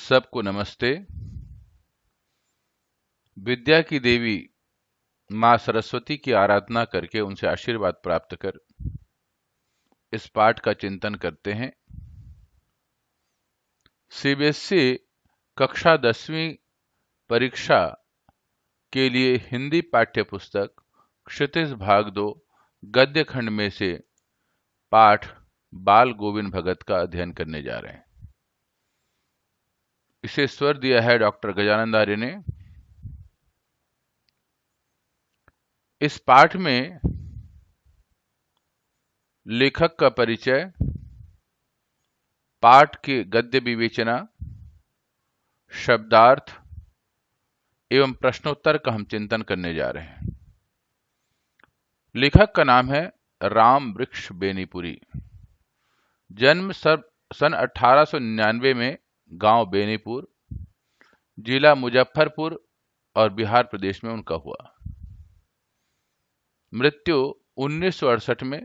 सबको नमस्ते। विद्या की देवी मां सरस्वती की आराधना करके उनसे आशीर्वाद प्राप्त कर इस पाठ का चिंतन करते हैं। सीबीएसई कक्षा 10वीं परीक्षा के लिए हिंदी पाठ्य पुस्तक क्षितिज भाग 2 गद्य खंड में से पाठ बाल गोविंद भगत का अध्ययन करने जा रहे हैं। इसे स्वर दिया है डॉक्टर गजानंद आर्य ने। इस पाठ में लेखक का परिचय, पाठ के गद्य विवेचना, शब्दार्थ एवं प्रश्नोत्तर का हम चिंतन करने जा रहे हैं। लेखक का नाम है राम वृक्ष बेनीपुरी। जन्म सन 1899 में गांव बेनीपुर, जिला मुजफ्फरपुर और बिहार प्रदेश में उनका हुआ। मृत्यु 1968 में।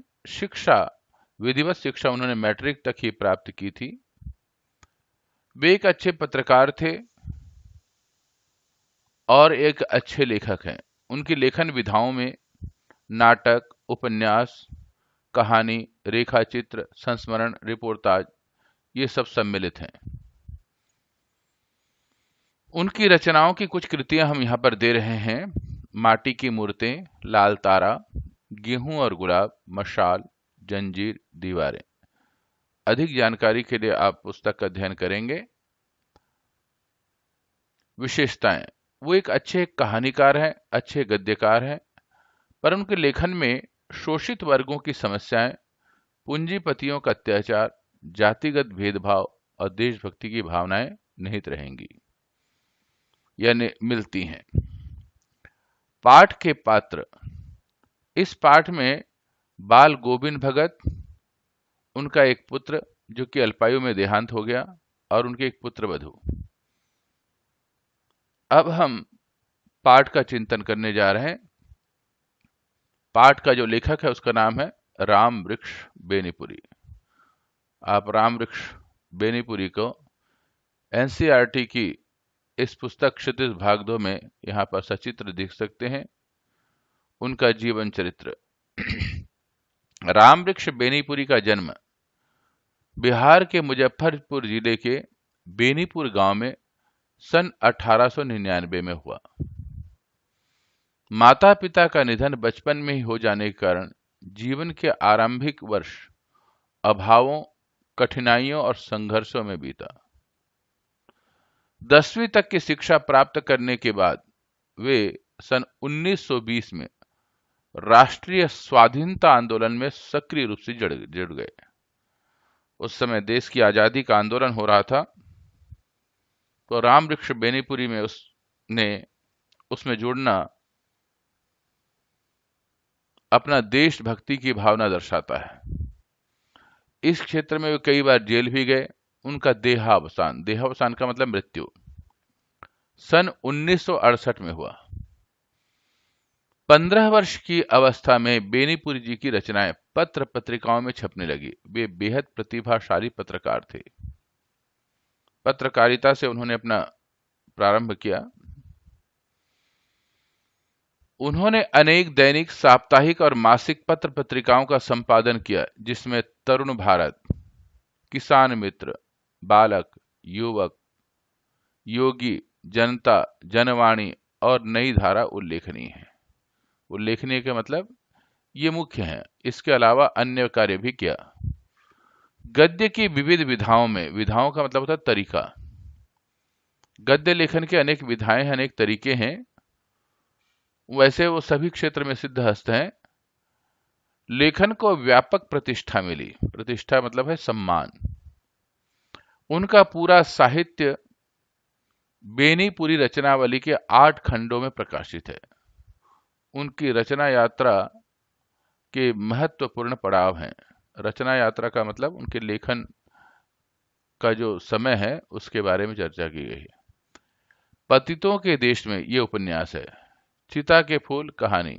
विधिवत शिक्षा उन्होंने मैट्रिक तक ही प्राप्त की थी। वे एक अच्छे पत्रकार थे और एक अच्छे लेखक हैं। उनकी लेखन विधाओं में नाटक, उपन्यास, कहानी, रेखाचित्र, संस्मरण, रिपोर्टाज ये सब सम्मिलित हैं। उनकी रचनाओं की कुछ कृतियां हम यहां पर दे रहे हैं। माटी की मूर्तें, लाल तारा, गेहूं और गुलाब, मशाल, जंजीर, दीवारें। अधिक जानकारी के लिए आप पुस्तक का अध्ययन करेंगे। विशेषताएं: वो एक अच्छे कहानीकार हैं, अच्छे गद्यकार हैं, पर उनके लेखन में शोषित वर्गों की समस्याएं, पूंजीपतियों का अत्याचार, जातिगत भेदभाव और देशभक्ति की भावनाएं निहित रहेंगी या मिलती हैं। पाठ के पात्र: इस पाठ में बाल गोविंद भगत, उनका एक पुत्र जो कि अल्पायु में देहांत हो गया, और उनके एक पुत्र वधू। अब हम पाठ का चिंतन करने जा रहे हैं। पाठ का जो लेखक है उसका नाम है राम वृक्ष बेनीपुरी। आप राम वृक्ष बेनीपुरी को एनसीईआरटी की इस पुस्तक क्षितिज भाग 2 में यहां पर सचित्र देख सकते हैं। उनका जीवन चरित्र। राम वृक्ष बेनीपुरी का जन्म बिहार के मुजफ्फरपुर जिले के बेनीपुर गांव में सन 1899 में हुआ। माता पिता का निधन बचपन में ही हो जाने के कारण जीवन के आरंभिक वर्ष अभावों, कठिनाइयों और संघर्षों में बीता। 10वीं तक की शिक्षा प्राप्त करने के बाद वे सन 1920 में राष्ट्रीय स्वाधीनता आंदोलन में सक्रिय रूप से जुड़ गए। उस समय देश की आजादी का आंदोलन हो रहा था, तो राम वृक्ष बेनीपुरी में उसमें जुड़ना अपना देशभक्ति की भावना दर्शाता है। इस क्षेत्र में वे कई बार जेल भी गए। उनका देहावसान का मतलब मृत्यु सन 1968 में हुआ। 15 वर्ष की अवस्था में बेनीपुरी जी की रचनाएं पत्र पत्रिकाओं में छपने लगी। वे बेहद प्रतिभाशाली पत्रकार थे। पत्रकारिता से उन्होंने अपना प्रारंभ किया। उन्होंने अनेक दैनिक, साप्ताहिक और मासिक पत्र पत्रिकाओं का संपादन किया, जिसमें तरुण भारत, किसान मित्र, बालक, युवक, योगी, जनता, जनवाणी और नई धारा उल्लेखनीय है। उल्लेखनीय के मतलब ये मुख्य हैं। इसके अलावा अन्य कार्य भी किया। गद्य की विविध विधाओं में, विधाओं का मतलब होता है तरीका। गद्य लेखन के अनेक विधाएं हैं, अनेक तरीके हैं। वैसे वो सभी क्षेत्र में सिद्ध हस्त हैं। लेखन को व्यापक प्रतिष्ठा मिली। प्रतिष्ठा मतलब है सम्मान। उनका पूरा साहित्य बेनीपुरी रचनावली के 8 खंडों में प्रकाशित है। उनकी रचना यात्रा के महत्वपूर्ण पड़ाव हैं। रचना यात्रा का मतलब उनके लेखन का जो समय है उसके बारे में चर्चा की गई है। पतितों के देश में ये उपन्यास है। चिता के फूल कहानी,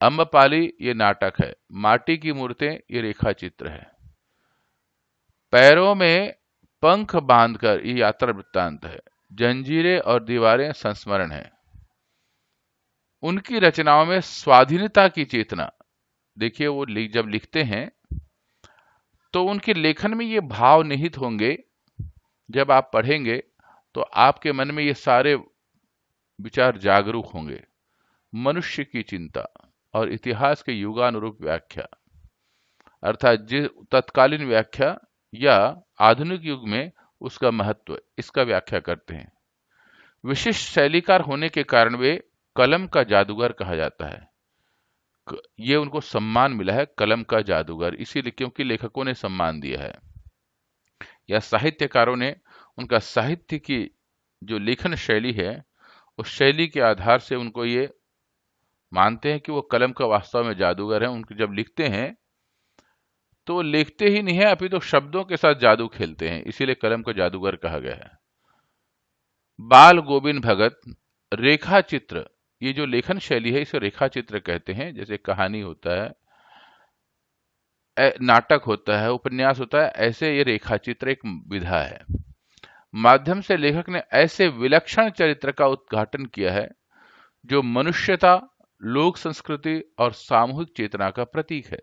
अम्बपाली ये नाटक है, माटी की मूर्तें ये रेखा चित्र है। पैरों में पंख बांधकर, ये यात्रा वृत्तांत है। जंजीरें और दीवारें संस्मरण है। उनकी रचनाओं में स्वाधीनता की चेतना, देखिए वो जब लिखते हैं तो उनके लेखन में ये भाव निहित होंगे। जब आप पढ़ेंगे तो आपके मन में ये सारे विचार जागरूक होंगे। मनुष्य की चिंता और इतिहास के युगानुरूप व्याख्या, अर्थात जिस तत्कालीन व्याख्या या आधुनिक युग में उसका महत्व, इसका व्याख्या करते हैं। विशिष्ट शैलीकार होने के कारण वे कलम का जादूगर कहा जाता है। ये उनको सम्मान मिला है, कलम का जादूगर, इसीलिए क्योंकि लेखकों ने सम्मान दिया है या साहित्यकारों ने उनका साहित्य की जो लेखन शैली है उस शैली के आधार से उनको ये मानते हैं कि वो कलम का वास्तव में जादूगर है। उनको जब लिखते हैं तो वो लिखते ही नहीं है, अभी तो शब्दों के साथ जादू खेलते हैं, इसीलिए कलम का जादूगर कहा गया है। बाल गोविंद भगत रेखा चित्र, ये जो लेखन शैली है इसे रेखा चित्र कहते हैं। जैसे कहानी होता है, नाटक होता है, उपन्यास होता है, ऐसे ये रेखा चित्र एक विधा है। माध्यम से लेखक ने ऐसे विलक्षण चरित्र का उद्घाटन किया है जो मनुष्यता, लोक संस्कृति और सामूहिक चेतना का प्रतीक है।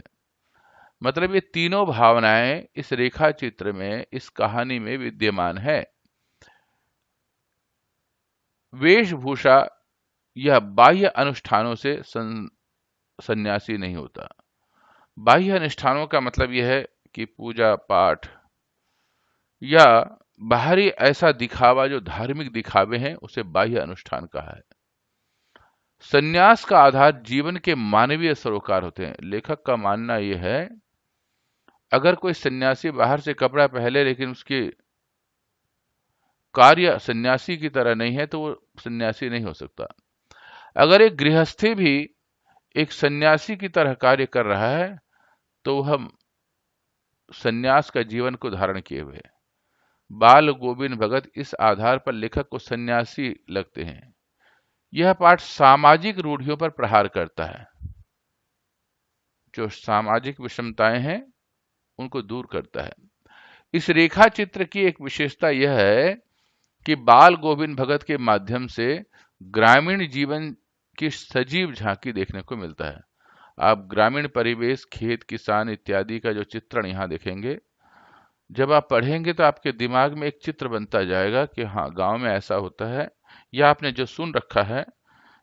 मतलब ये तीनों भावनाएं इस रेखा चित्र में, इस कहानी में विद्यमान है। वेशभूषा या बाह्य अनुष्ठानों से सन्यासी नहीं होता। बाह्य अनुष्ठानों का मतलब यह है कि पूजा पाठ या बाहरी ऐसा दिखावा जो धार्मिक दिखावे हैं, उसे बाह्य अनुष्ठान कहा है। सन्यास का आधार जीवन के मानवीय सरोकार होते हैं। लेखक का मानना यह है, अगर कोई सन्यासी बाहर से कपड़ा पहले लेकिन उसके कार्य सन्यासी की तरह नहीं है तो वो सन्यासी नहीं हो सकता। अगर एक गृहस्थी भी एक सन्यासी की तरह कार्य कर रहा है तो वह सन्यास का जीवन को धारण किए हुए है। बाल गोविंद भगत इस आधार पर लेखक को सन्यासी लगते हैं। यह पाठ सामाजिक रूढ़ियों पर प्रहार करता है। जो सामाजिक विषमताएं हैं उनको दूर करता है। इस रेखा चित्र की एक विशेषता यह है कि बाल गोविंद भगत के माध्यम से ग्रामीण जीवन की सजीव झांकी देखने को मिलता है। आप ग्रामीण परिवेश, खेत, किसान इत्यादि का जो चित्रण यहाँ देखेंगे, जब आप पढ़ेंगे तो आपके दिमाग में एक चित्र बनता जाएगा कि हाँ, गांव में ऐसा होता है, या आपने जो सुन रखा है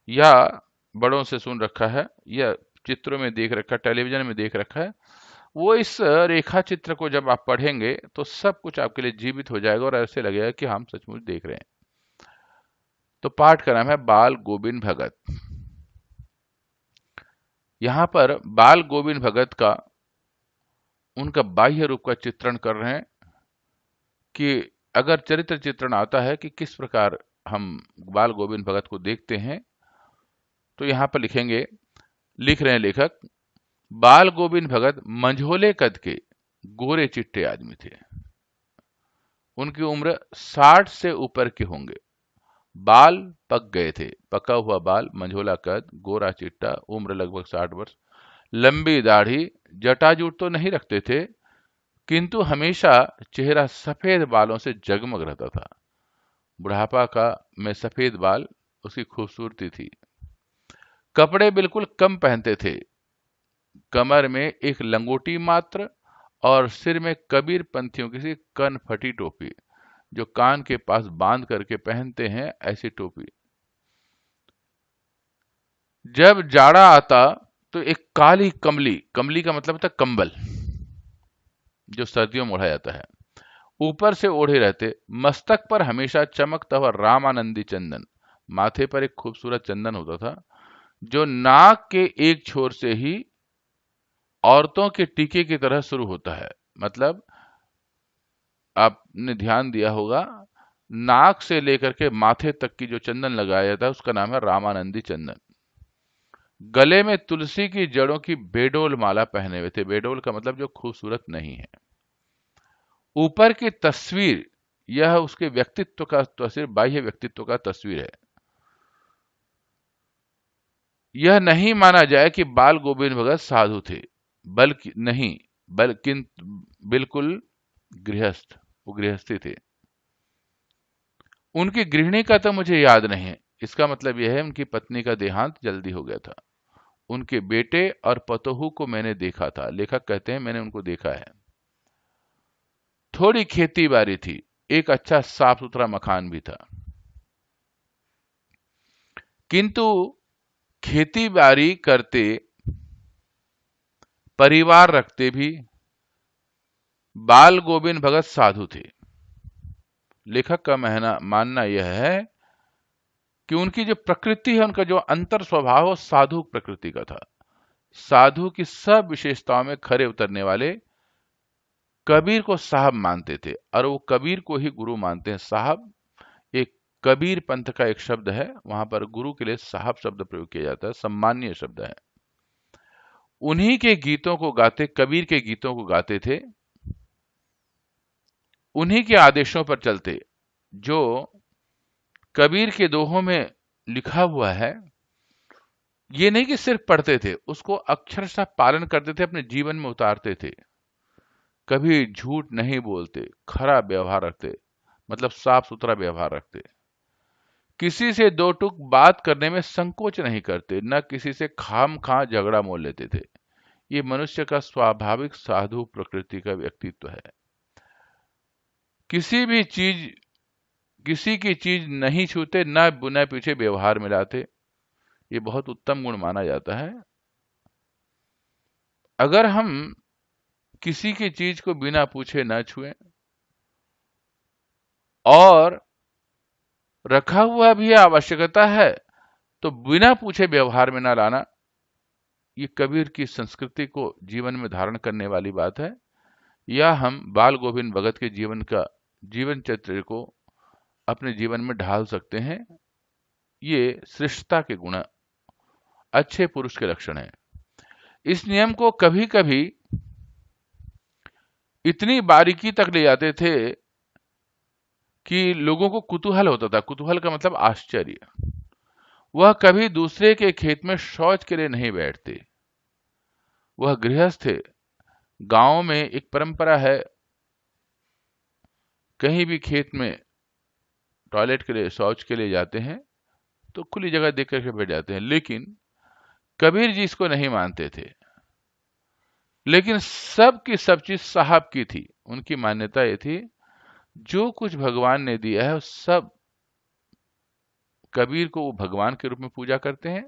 या बड़ों से सुन रखा है या चित्रों में देख रखा, टेलीविजन में देख रखा है, वो इस रेखा चित्र को जब आप पढ़ेंगे तो सब कुछ आपके लिए जीवित हो जाएगा और ऐसे लगेगा कि हम सचमुच देख रहे हैं। तो पाठ का नाम है बाल गोविंद भगत। यहां पर बाल गोविंद भगत का उनका बाह्य रूप का चित्रण कर रहे हैं कि अगर चरित्र चित्रण आता है कि किस प्रकार हम बाल गोविंद भगत को देखते हैं, तो यहां पर लिख रहे हैं लेखक, बाल गोविंद भगत मंझोले कद के गोरे चिट्टे आदमी थे। उनकी उम्र 60 से ऊपर के होंगे। बाल पक गए थे, पका हुआ बाल, मंझोला कद, गोरा चिट्टा, उम्र लगभग 60 वर्ष, लंबी दाढ़ी, जटाजूट तो नहीं रखते थे किंतु हमेशा चेहरा सफेद बालों से जगमग रहता था। बुढ़ापा का में सफेद बाल उसकी खूबसूरती थी। कपड़े बिल्कुल कम पहनते थे, कमर में एक लंगोटी मात्र और सिर में कबीर पंथियों की सी कन फटी टोपी, जो कान के पास बांध करके पहनते हैं, ऐसी टोपी। जब जाड़ा आता तो एक काली कमली, कमली का मतलब होता है कंबल, जो सर्दियों में ओढ़ा जाता है, ऊपर से ओढ़े रहते। मस्तक पर हमेशा चमकता हुआ रामानंदी चंदन, माथे पर एक खूबसूरत चंदन होता था जो नाक के एक छोर से ही औरतों के टीके की तरह शुरू होता है। मतलब आपने ध्यान दिया होगा, नाक से लेकर के माथे तक की जो चंदन लगाया जाता है उसका नाम है रामानंदी चंदन। गले में तुलसी की जड़ों की बेडोल माला पहने हुए थे। बेडोल का मतलब जो खूबसूरत नहीं है। ऊपर की तस्वीर यह उसके व्यक्तित्व का तस्वीर, बाह्य व्यक्तित्व का तस्वीर है। यह नहीं माना जाए कि बाल गोविंद भगत साधु थे, बल्कि नहीं, बल्कि बिल्कुल गृहस्थ। वो गृहस्थी थे। उनकी गृहिणी का तो मुझे याद नहीं है, इसका मतलब यह है उनकी पत्नी का देहांत जल्दी हो गया था। उनके बेटे और पतोहू को मैंने देखा था, लेखक कहते हैं मैंने उनको देखा है। थोड़ी खेती बाड़ी थी, एक अच्छा साफ सुथरा मकान भी था, किंतु खेती बाड़ी करते, परिवार रखते भी बाल गोविंद भगत साधु थे। लेखक का मानना यह है कि उनकी जो प्रकृति है, उनका जो अंतर स्वभाव है, साधु प्रकृति का था। साधु की सब विशेषताओं में खरे उतरने वाले कबीर को साहब मानते थे, और वो कबीर को ही गुरु मानते हैं। साहब एक कबीर पंथ का एक शब्द है, वहां पर गुरु के लिए साहब शब्द प्रयोग किया जाता है, सम्मानीय शब्द है। उन्हीं के गीतों को गाते, कबीर के गीतों को गाते थे, उन्हीं के आदेशों पर चलते। जो कबीर के दोहों में लिखा हुआ है, ये नहीं कि सिर्फ पढ़ते थे, उसको अक्षरशः पालन करते थे, अपने जीवन में उतारते थे। कभी झूठ नहीं बोलते, खरा व्यवहार रखते, मतलब साफ सुथरा व्यवहार रखते। किसी से दो टूक बात करने में संकोच नहीं करते, न किसी से खाम खा झगड़ा मोल लेते थे। ये मनुष्य का स्वाभाविक साधु प्रकृति का व्यक्तित्व है। किसी की चीज नहीं छूते, न बुने पीछे व्यवहार मिलाते। ये बहुत उत्तम गुण माना जाता है। अगर हम किसी की चीज को बिना पूछे न छुएं और रखा हुआ भी आवश्यकता है तो बिना पूछे व्यवहार में न लाना, ये कबीर की संस्कृति को जीवन में धारण करने वाली बात है। या हम बाल गोविंद भगत के जीवन चरित्र को अपने जीवन में ढाल सकते हैं। ये श्रेष्ठता के गुण, अच्छे पुरुष के लक्षण है। इस नियम को कभी कभी इतनी बारीकी तक ले जाते थे कि लोगों को कुतूहल होता था। कुतूहल का मतलब आश्चर्य। वह कभी दूसरे के खेत में शौच के लिए नहीं बैठते। वह गृहस्थ थे। गांव में एक परंपरा है, कहीं भी खेत में टॉयलेट के लिए, शौच के लिए जाते हैं तो खुली जगह देख करके बैठ जाते हैं। लेकिन कबीर जी इसको नहीं मानते थे। लेकिन सब की सब चीज साहब की थी। उनकी मान्यता ये थी, जो कुछ भगवान ने दिया है सब कबीर को वो भगवान के रूप में पूजा करते हैं,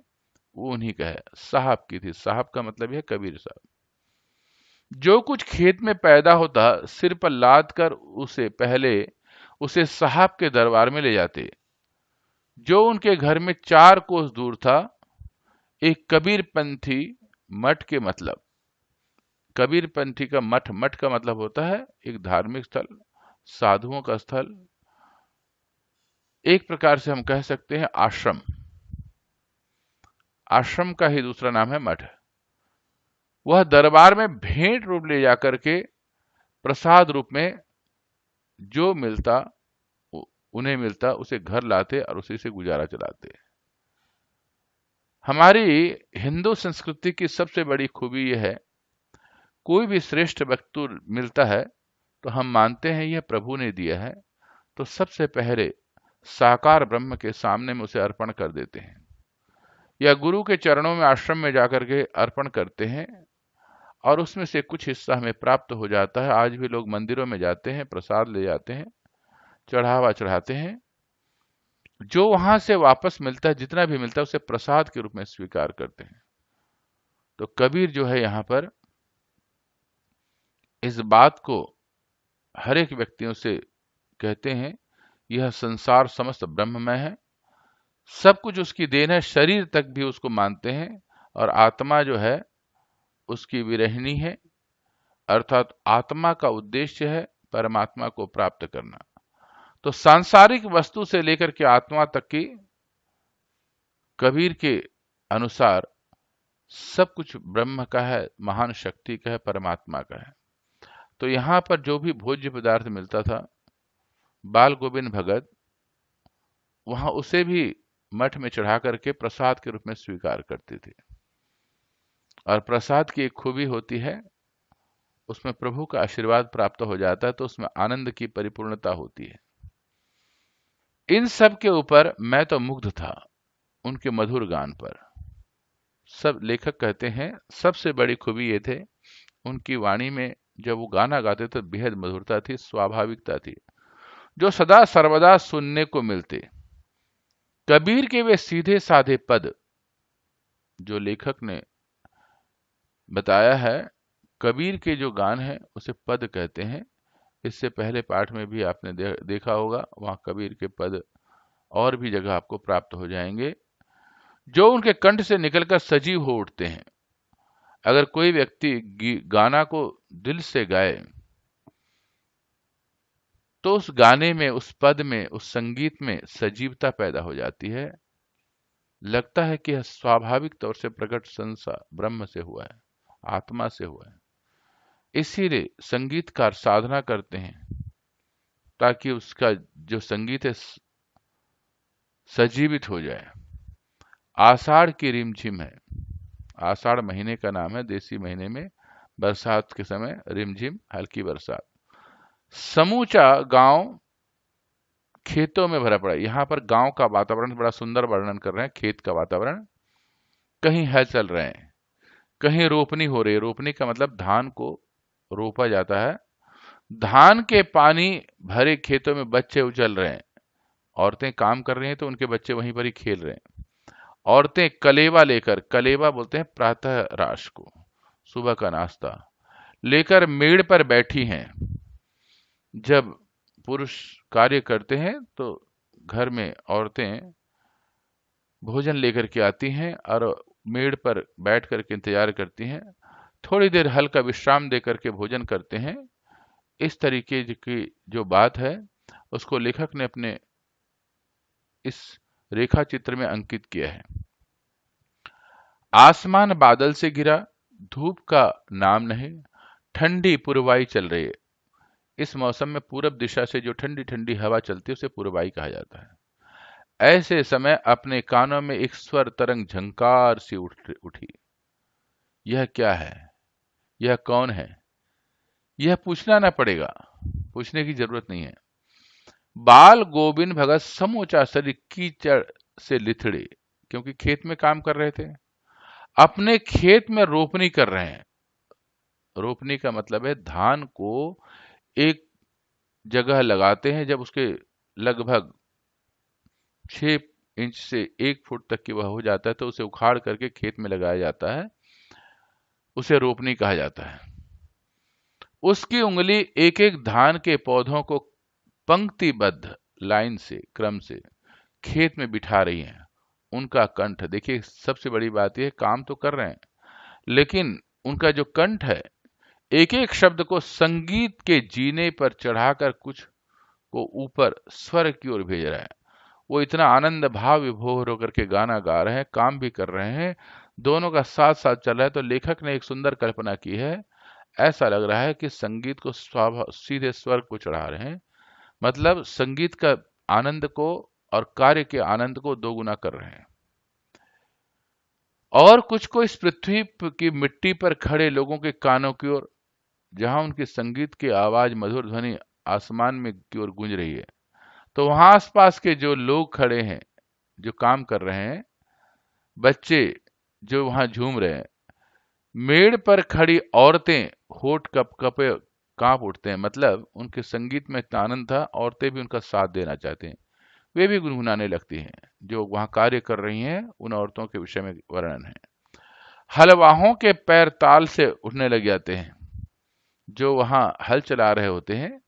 वो उन्हीं का है। साहब की थी। साहब का मतलब यह कबीर साहब। जो कुछ खेत में पैदा होता, सिर पर लाद कर उसे साहब के दरबार में ले जाते। जो उनके घर में 4 कोस दूर था, एक कबीरपंथी मठ के मतलब, कबीरपंथी का मठ का मतलब होता है एक धार्मिक स्थल, साधुओं का स्थल। एक प्रकार से हम कह सकते हैं आश्रम। आश्रम का ही दूसरा नाम है मठ। वह दरबार में भेंट रूप ले जाकर के प्रसाद रूप में जो मिलता, उन्हें मिलता, उसे घर लाते और उसी से गुजारा चलाते। हमारी हिंदू संस्कृति की सबसे बड़ी खूबी यह है, कोई भी श्रेष्ठ वस्तु मिलता है तो हम मानते हैं यह प्रभु ने दिया है, तो सबसे पहले साकार ब्रह्म के सामने में उसे अर्पण कर देते हैं, या गुरु के चरणों में आश्रम में जाकर के अर्पण करते हैं, और उसमें से कुछ हिस्सा हमें प्राप्त हो जाता है। आज भी लोग मंदिरों में जाते हैं, प्रसाद ले जाते हैं, चढ़ावा चढ़ाते हैं। जो वहां से वापस मिलता है, जितना भी मिलता है, उसे प्रसाद के रूप में स्वीकार करते हैं। तो कबीर जो है यहाँ पर इस बात को हर एक व्यक्तियों से कहते हैं, यह संसार समस्त ब्रह्ममय है, सब कुछ उसकी देन है, शरीर तक भी उसको मानते हैं, और आत्मा जो है उसकी विरहिणी है। अर्थात आत्मा का उद्देश्य है परमात्मा को प्राप्त करना। तो सांसारिक वस्तु से लेकर के आत्मा तक की कबीर के अनुसार सब कुछ ब्रह्म का है, महान शक्ति का है, परमात्मा का है। तो यहां पर जो भी भोज्य पदार्थ मिलता था, बाल गोविंद भगत वहां उसे भी मठ में चढ़ा करके प्रसाद के रूप में स्वीकार करते थे। और प्रसाद की एक खूबी होती है, उसमें प्रभु का आशीर्वाद प्राप्त हो जाता है, तो उसमें आनंद की परिपूर्णता होती है। इन सब के ऊपर मैं तो मुग्ध था, उनके मधुर गान पर। सब लेखक कहते हैं सबसे बड़ी खूबी ये थे उनकी वाणी में, जब वो गाना गाते तो बेहद मधुरता थी, स्वाभाविकता थी, जो सदा सर्वदा सुनने को मिलते। कबीर के वे सीधे साधे पद, जो लेखक ने बताया है, कबीर के जो गान है उसे पद कहते हैं। इससे पहले पाठ में भी आपने देखा होगा, वहां कबीर के पद और भी जगह आपको प्राप्त हो जाएंगे, जो उनके कंठ से निकलकर सजीव हो उठते हैं। अगर कोई व्यक्ति गाना को दिल से गाए तो उस गाने में, उस पद में, उस संगीत में सजीवता पैदा हो जाती है। लगता है कि यह स्वाभाविक तौर से प्रकट संसार ब्रह्म से हुआ है, आत्मा से हुआ है। इसीलिए संगीतकार साधना करते हैं ताकि उसका जो संगीत है सजीवित हो जाए। आषाढ़ की रिमझिम है, आषाढ़ महीने का नाम है, देसी महीने में बरसात के समय रिमझिम हल्की बरसात। समूचा गांव खेतों में भरा पड़ा है। यहाँ पर गांव का वातावरण बड़ा सुंदर वर्णन कर रहे हैं, खेत का वातावरण। कहीं हल चल रहे हैं, कहीं रोपनी हो रही है। रोपनी का मतलब धान को रोपा जाता है। धान के पानी भरे खेतों में बच्चे उछल रहे हैं। औरतें काम कर रही हैं तो उनके बच्चे वहीं पर ही खेल रहे हैं। औरतें कलेवा लेकर, कलेवा बोलते हैं प्रातः राश को, सुबह का नाश्ता लेकर मेड़ पर बैठी हैं। जब पुरुष कार्य करते हैं तो घर में औरतें भोजन लेकर के आती हैं और मेड़ पर बैठ करके इंतजार करती हैं। थोड़ी देर हल्का विश्राम दे करके भोजन करते हैं। इस तरीके की जो बात है उसको लेखक ने अपने इस रेखा चित्र में अंकित किया है। आसमान बादल से घिरा, धूप का नाम नहीं, ठंडी पुरवाई चल रही है। इस मौसम में पूरब दिशा से जो ठंडी ठंडी हवा चलती है उसे पुरवाई कहा जाता है। ऐसे समय अपने कानों में एक स्वर तरंग झंकार सी उठी। यह क्या है, यह कौन है, यह पूछना ना पड़ेगा, पूछने की जरूरत नहीं है। बाल गोविंद भगत समूचा शरीर कीचड़ से लिथड़े, क्योंकि खेत में काम कर रहे थे, अपने खेत में रोपनी कर रहे हैं। रोपनी का मतलब है धान को एक जगह लगाते हैं, जब उसके लगभग 6 इंच से 1 फुट तक की वह हो जाता है तो उसे उखाड़ करके खेत में लगाया जाता है, उसे रोपनी कहा जाता है। उसकी उंगली एक एक धान के पौधों को पंक्तिबद्ध लाइन से, क्रम से खेत में बिठा रही हैं। उनका कंठ देखिए, सबसे बड़ी बात यह, काम तो कर रहे हैं लेकिन उनका जो कंठ है एक एक शब्द को संगीत के जीने पर चढ़ाकर कुछ को ऊपर स्वर की ओर भेज रहा है। वो इतना आनंद भाव विभोर होकर के गाना गा रहे हैं, काम भी कर रहे हैं, दोनों का साथ साथ चल रहा है। तो लेखक ने एक सुंदर कल्पना की है। ऐसा लग रहा है कि संगीत को सीधे स्वर को चढ़ा रहे हैं, मतलब संगीत का आनंद को और कार्य के आनंद को दोगुना कर रहे हैं। और कुछ को इस पृथ्वी की मिट्टी पर खड़े लोगों के कानों की ओर, जहां उनके संगीत की आवाज, मधुर ध्वनि आसमान में की ओर गूंज रही है, तो वहां आसपास के जो लोग खड़े हैं, जो काम कर रहे हैं, बच्चे जो वहां झूम रहे हैं, मेड़ पर खड़ी औरतें होठ कप कपे कांप उठते हैं। मतलब उनके संगीत में इतना आनंद था, औरतें भी उनका साथ देना चाहते हैं, वे भी गुनगुनाने लगती हैं। जो वहां कार्य कर रही हैं उन औरतों के विषय में वर्णन है। हलवाहों के पैर ताल से उठने लग जाते हैं, जो वहां हल चला रहे होते हैं।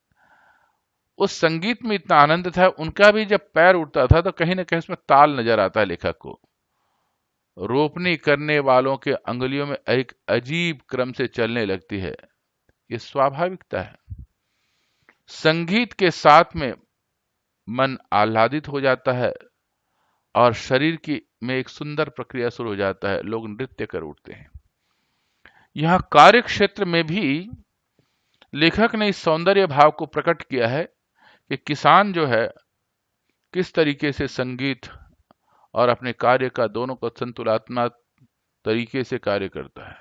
उस संगीत में इतना आनंद था, उनका भी जब पैर उठता था तो कहीं ना कहीं उसमें ताल नजर आता है लेखक को। रोपनी करने वालों के अंगुलियों में एक अजीब क्रम से चलने लगती है। ये स्वाभाविकता है। संगीत के साथ में मन आह्लादित हो जाता है और शरीर की में एक सुंदर प्रक्रिया शुरू हो जाता है, लोग नृत्य कर उठते हैं। यहाँ कार्य क्षेत्र में भी लेखक ने इस सौंदर्य भाव को प्रकट किया है कि किसान जो है किस तरीके से संगीत और अपने कार्य का दोनों को संतुलात्मक तरीके से कार्य करता है।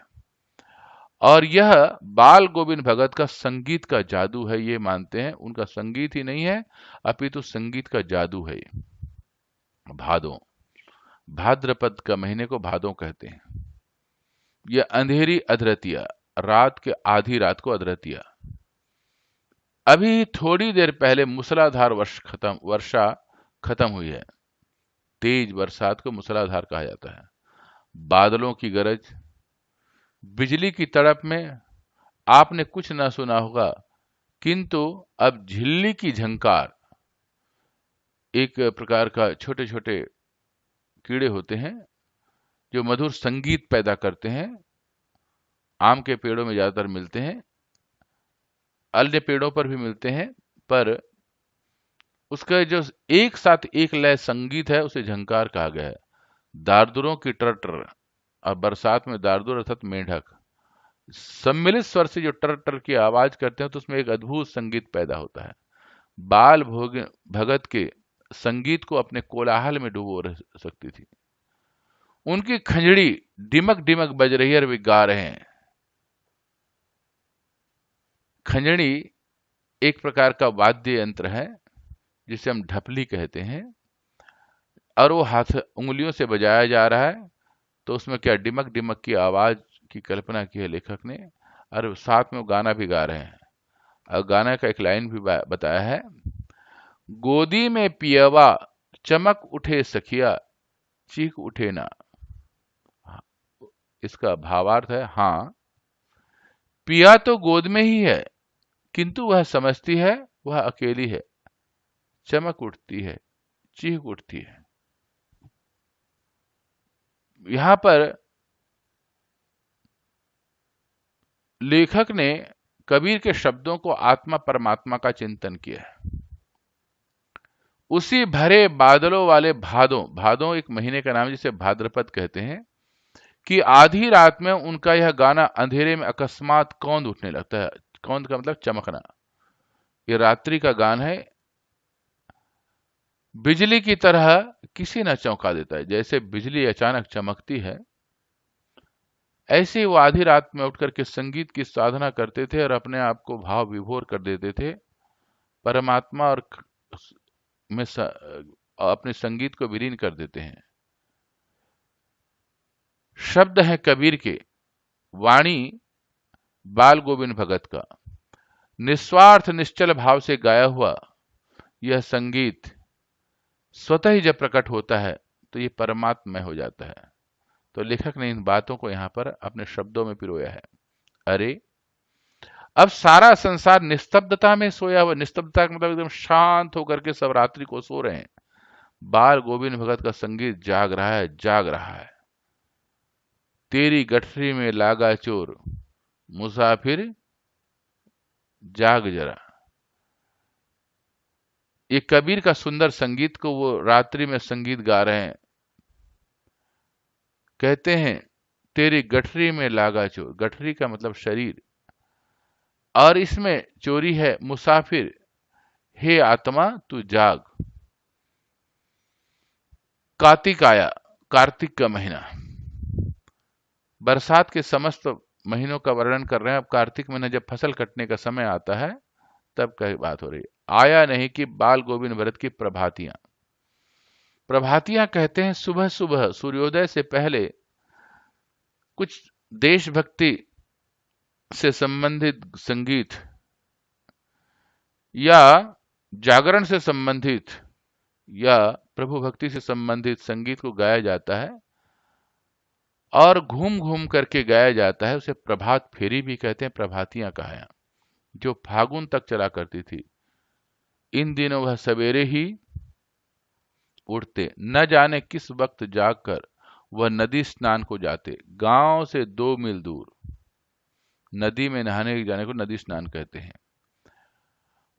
और यह बाल गोविंद भगत का संगीत का जादू है, ये मानते हैं। उनका संगीत ही नहीं है, अपितु संगीत का जादू है ये। भादों, भाद्रपद का महीने को भादों कहते हैं। यह अंधेरी अधरतिया, रात के आधी रात को अधरतिया। अभी थोड़ी देर पहले मूसलाधार वर्षा खत्म हुई है। तेज बरसात को मूसलाधार कहा जाता है। बादलों की गरज, बिजली की तड़प में आपने कुछ ना सुना होगा, किंतु अब झिल्ली की झंकार, एक प्रकार का छोटे छोटे कीड़े होते हैं जो मधुर संगीत पैदा करते हैं, आम के पेड़ों में ज्यादातर मिलते हैं, अन्य पेड़ों पर भी मिलते हैं, पर उसका जो एक साथ एक लय संगीत है उसे झंकार कहा गया है। दारदुरों की टर, और बरसात में दारदुर अर्थात मेंढक सम्मिलित स्वर से जो टर की आवाज करते हैं तो उसमें एक अद्भुत संगीत पैदा होता है। बाल भगत के संगीत को अपने कोलाहल में डुबो रह सकती थी। उनकी खंजड़ी डिमक डिमक बज रही है और वे गा रहे हैं। खंजड़ी एक प्रकार का वाद्य यंत्र है जिसे हम ढपली कहते हैं, और वो हाथ उंगलियों से बजाया जा रहा है, तो उसमें क्या डिमक डिमक की आवाज की कल्पना की है लेखक ने, और साथ में वो गाना भी गा रहे हैं। और गाना का एक लाइन भी बताया है, गोदी में पियवा चमक उठे सखिया चीख उठे ना। इसका भावार्थ है, हाँ, पिया तो गोद में ही है, किंतु वह समझती है वह अकेली है, चमक उठती है, चीख उठती है। यहां पर लेखक ने कबीर के शब्दों को आत्मा परमात्मा का चिंतन किया है। उसी भरे बादलों वाले भादों, भादों एक महीने का नाम है जिसे भाद्रपद कहते हैं, कि आधी रात में उनका यह गाना अंधेरे में अकस्मात कौंध उठने लगता है। कौंध का मतलब चमकना। ये रात्रि का गान है, बिजली की तरह किसी न चौंका देता है। जैसे बिजली अचानक चमकती है, ऐसे ही वो आधी रात में उठकर के संगीत की साधना करते थे और अपने आप को भाव विभोर कर देते थे परमात्मा, और में अपने संगीत को विलीन कर देते हैं। शब्द है कबीर के, वाणी बाल गोविंद भगत का। निस्वार्थ निश्चल भाव से गाया हुआ यह संगीत स्वतः ही जब प्रकट होता है तो ये परमात्मय हो जाता है। तो लेखक ने इन बातों को यहां पर अपने शब्दों में पिरोया है। अरे अब सारा संसार निस्तब्धता में सोया हुआ, निस्तब्धता का मतलब एकदम शांत होकर के सब रात्रि को सो रहे हैं। बाल गोविंद भगत का संगीत जाग रहा है, जाग रहा है। तेरी गठरी में लागा चोर, मुसाफिर जाग जरा। ये कबीर का सुंदर संगीत को वो रात्रि में संगीत गा रहे हैं। कहते हैं तेरी गठरी में लागा चोर, गठरी का मतलब शरीर, और इसमें चोरी है, मुसाफिर, हे आत्मा तू जाग। कार्तिक आया, कार्तिक का महीना, बरसात के समस्त महीनों का वर्णन कर रहे हैं। अब कार्तिक महीना जब फसल कटने का समय आता है तब की बात हो रही है। आया नहीं कि बाल गोविंद भगत की प्रभातियां। प्रभातियां कहते हैं सुबह सुबह सूर्योदय से पहले कुछ देशभक्ति से संबंधित संगीत या जागरण से संबंधित या प्रभु भक्ति से संबंधित संगीत को गाया जाता है, और घूम घूम करके गाया जाता है। उसे प्रभात फेरी भी कहते हैं, प्रभातियां कहा है, जो फागुन तक चला करती थी। इन दिनों वह सवेरे ही उठते, न जाने किस वक्त जागकर वह नदी स्नान को जाते। गांव से 2 मील दूर नदी में नहाने जाने को नदी स्नान कहते हैं।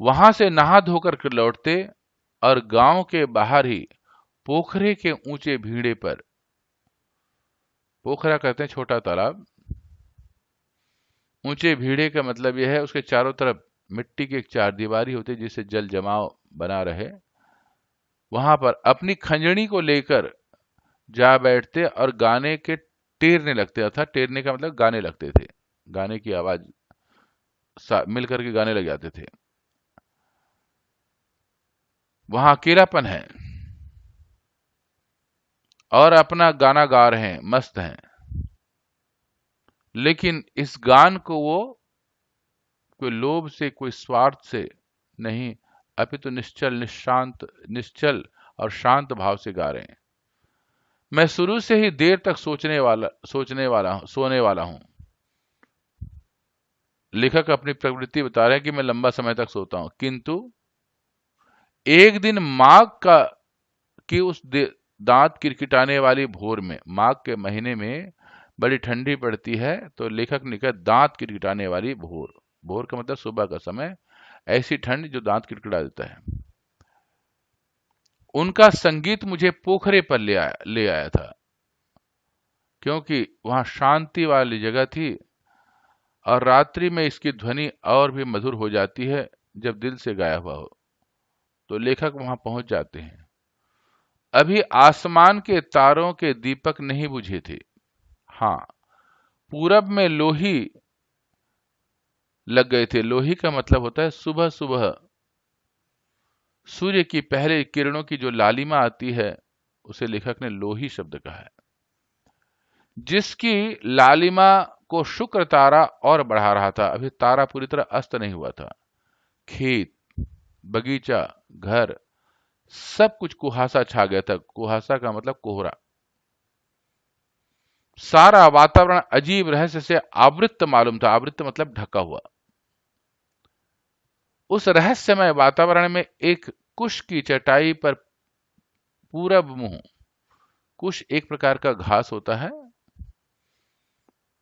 वहां से नहा धोकर के लौटते और गांव के बाहर ही पोखरे के ऊंचे भीड़े पर, पोखरा कहते हैं छोटा तालाब, ऊंचे भीड़े का मतलब यह है उसके चारों तरफ मिट्टी की एक चारदीवारी होती है जिससे जल जमाव बना रहे। वहां पर अपनी खंजनी को लेकर जा बैठते और गाने के टेरने लगते, अर्थात टेरने का मतलब गाने लगते थे। गाने की आवाज मिल करके गाने लग जाते थे। वहां अकेलापन है और अपना गाना गा रहे हैं, मस्त हैं, लेकिन इस गान को वो कोई लोभ से, कोई स्वार्थ से नहीं, अपितु निश्चल और शांत भाव से गा रहे हैं। मैं शुरू से ही देर तक सोने वाला हूं। लेखक अपनी प्रवृत्ति बता रहे हैं कि मैं लंबा समय तक सोता हूं, किंतु एक दिन माघ का की उस दांत किरकिटाने वाली भोर में, माघ के महीने में बड़ी ठंडी पड़ती है, तो लेखक ने कहा दांत किरकिटाने वाली भोर। भोर का मतलब सुबह का समय, ऐसी ठंड जो दांत किरकिटा देता है। उनका संगीत मुझे पोखरे पर ले आया था, क्योंकि वहां शांति वाली जगह थी और रात्रि में इसकी ध्वनि और भी मधुर हो जाती है जब दिल से गाया हुआ हो। तो लेखक वहां पहुंच जाते हैं। अभी आसमान के तारों के दीपक नहीं बुझे थे। हाँ, पूरब में लोही लग गए थे। लोही का मतलब होता है सुबह सुबह सूर्य की पहले किरणों की जो लालिमा आती है, उसे लेखक ने लोही शब्द कहा है। जिसकी लालिमा को शुक्र तारा और बढ़ा रहा था। अभी तारा पूरी तरह अस्त नहीं हुआ था। खेत, बगीचा, घर, सब कुछ कुहासा छा गया था। कुहासा का मतलब कोहरा। सारा वातावरण अजीब रहस्य से आवृत मालूम था। आवृत मतलब ढका हुआ। उस रहस्यमय वातावरण में एक कुश की चटाई पर पूरब मुंह, कुश एक प्रकार का घास होता है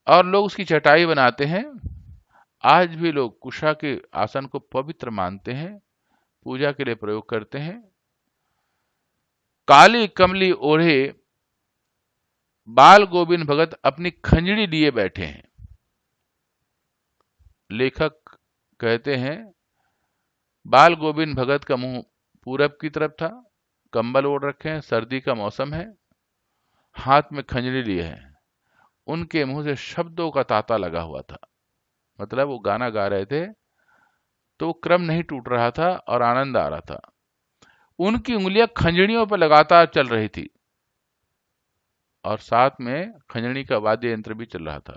और लोग उसकी चटाई बनाते हैं। आज भी लोग कुशा के आसन को पवित्र मानते हैं, पूजा के लिए प्रयोग करते हैं। काली कमली ओढ़े बाल गोविंद भगत अपनी खंजड़ी लिए बैठे हैं। लेखक कहते हैं बाल गोविंद भगत का मुंह पूरब की तरफ था, कंबल ओढ़ रखे हैं, सर्दी का मौसम है, हाथ में खंजड़ी लिए हैं। उनके मुंह से शब्दों का तांता लगा हुआ था। मतलब वो गाना गा रहे थे तो क्रम नहीं टूट रहा था और आनंद आ रहा था। उनकी उंगलियां खंजड़ियों पर लगातार चल रही थी और साथ में खंजड़ी का वाद्य यंत्र भी चल रहा था।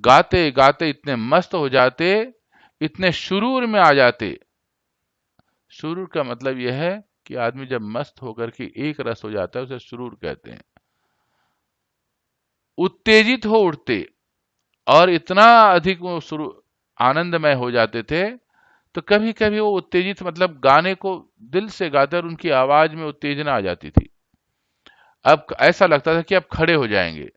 गाते गाते इतने मस्त हो जाते, इतने शुरूर में आ जाते। शुरूर का मतलब यह है कि आदमी जब मस्त होकर के एक रस हो जाता है, उसे शुरूर कहते हैं। उत्तेजित हो उठते और इतना अधिक वो आनंदमय हो जाते थे। तो कभी कभी वो उत्तेजित मतलब गाने को दिल से गाते और उनकी आवाज में उत्तेजना आ जाती थी। अब ऐसा लगता था कि अब खड़े हो जाएंगे।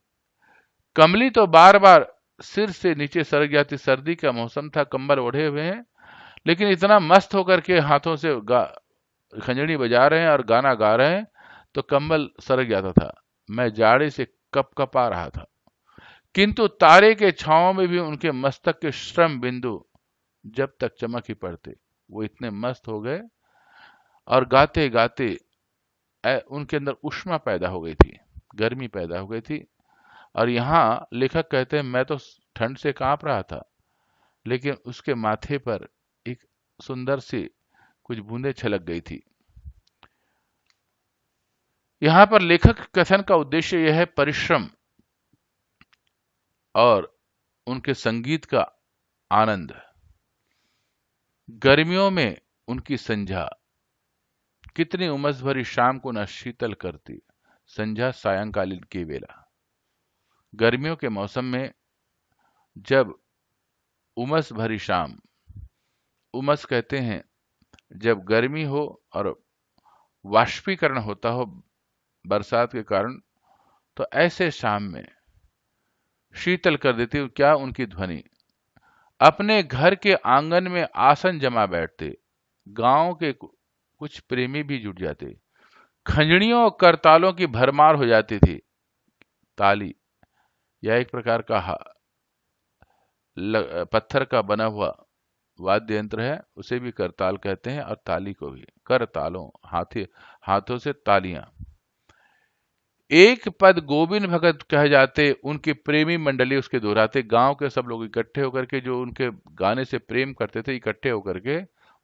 कमली तो बार बार सिर से नीचे सरक जाती। सर्दी का मौसम था, कंबल ओढ़े हुए हैं, लेकिन इतना मस्त होकर के हाथों से खंजड़ी बजा रहे हैं और गाना गा रहे हैं तो कंबल सरक जाता था। मैं जाड़े से कपकपा रहा था, किंतु तारे के छांव में भी उनके मस्तक के श्रम बिंदु जब तक चमक ही पड़ते। वो इतने मस्त हो गए और गाते गाते उनके अंदर उष्मा पैदा हो गई थी, गर्मी पैदा हो गई थी। और यहाँ लेखक कहते हैं मैं तो ठंड से कांप रहा था, लेकिन उसके माथे पर एक सुंदर सी कुछ बूंदें छलक गई थी। यहां पर लेखक कथन का उद्देश्य यह है परिश्रम और उनके संगीत का आनंद। गर्मियों में उनकी संध्या कितनी उमस भरी शाम को न शीतल करती। संध्या सायंकालीन की वेला। गर्मियों के मौसम में जब उमस भरी शाम, उमस कहते हैं जब गर्मी हो और वाष्पीकरण होता हो बरसात के कारण, तो ऐसे शाम में शीतल कर देती। क्या उनकी ध्वनि। अपने घर के आंगन में आसन जमा बैठते। गांव के कुछ प्रेमी भी जुट जाते। खंजड़ियों और करतालों की भरमार हो जाती थी। ताली यह एक प्रकार का पत्थर का बना हुआ वाद्य यंत्र है, उसे भी करताल कहते हैं और ताली को भी करतालों, हाथों से तालियां। एक पद गोविंद भगत कह जाते, उनकी प्रेमी मंडली उसके दोहराते, गांव के सब लोग इकट्ठे होकर के जो उनके गाने से प्रेम करते थे, इकट्ठे होकर के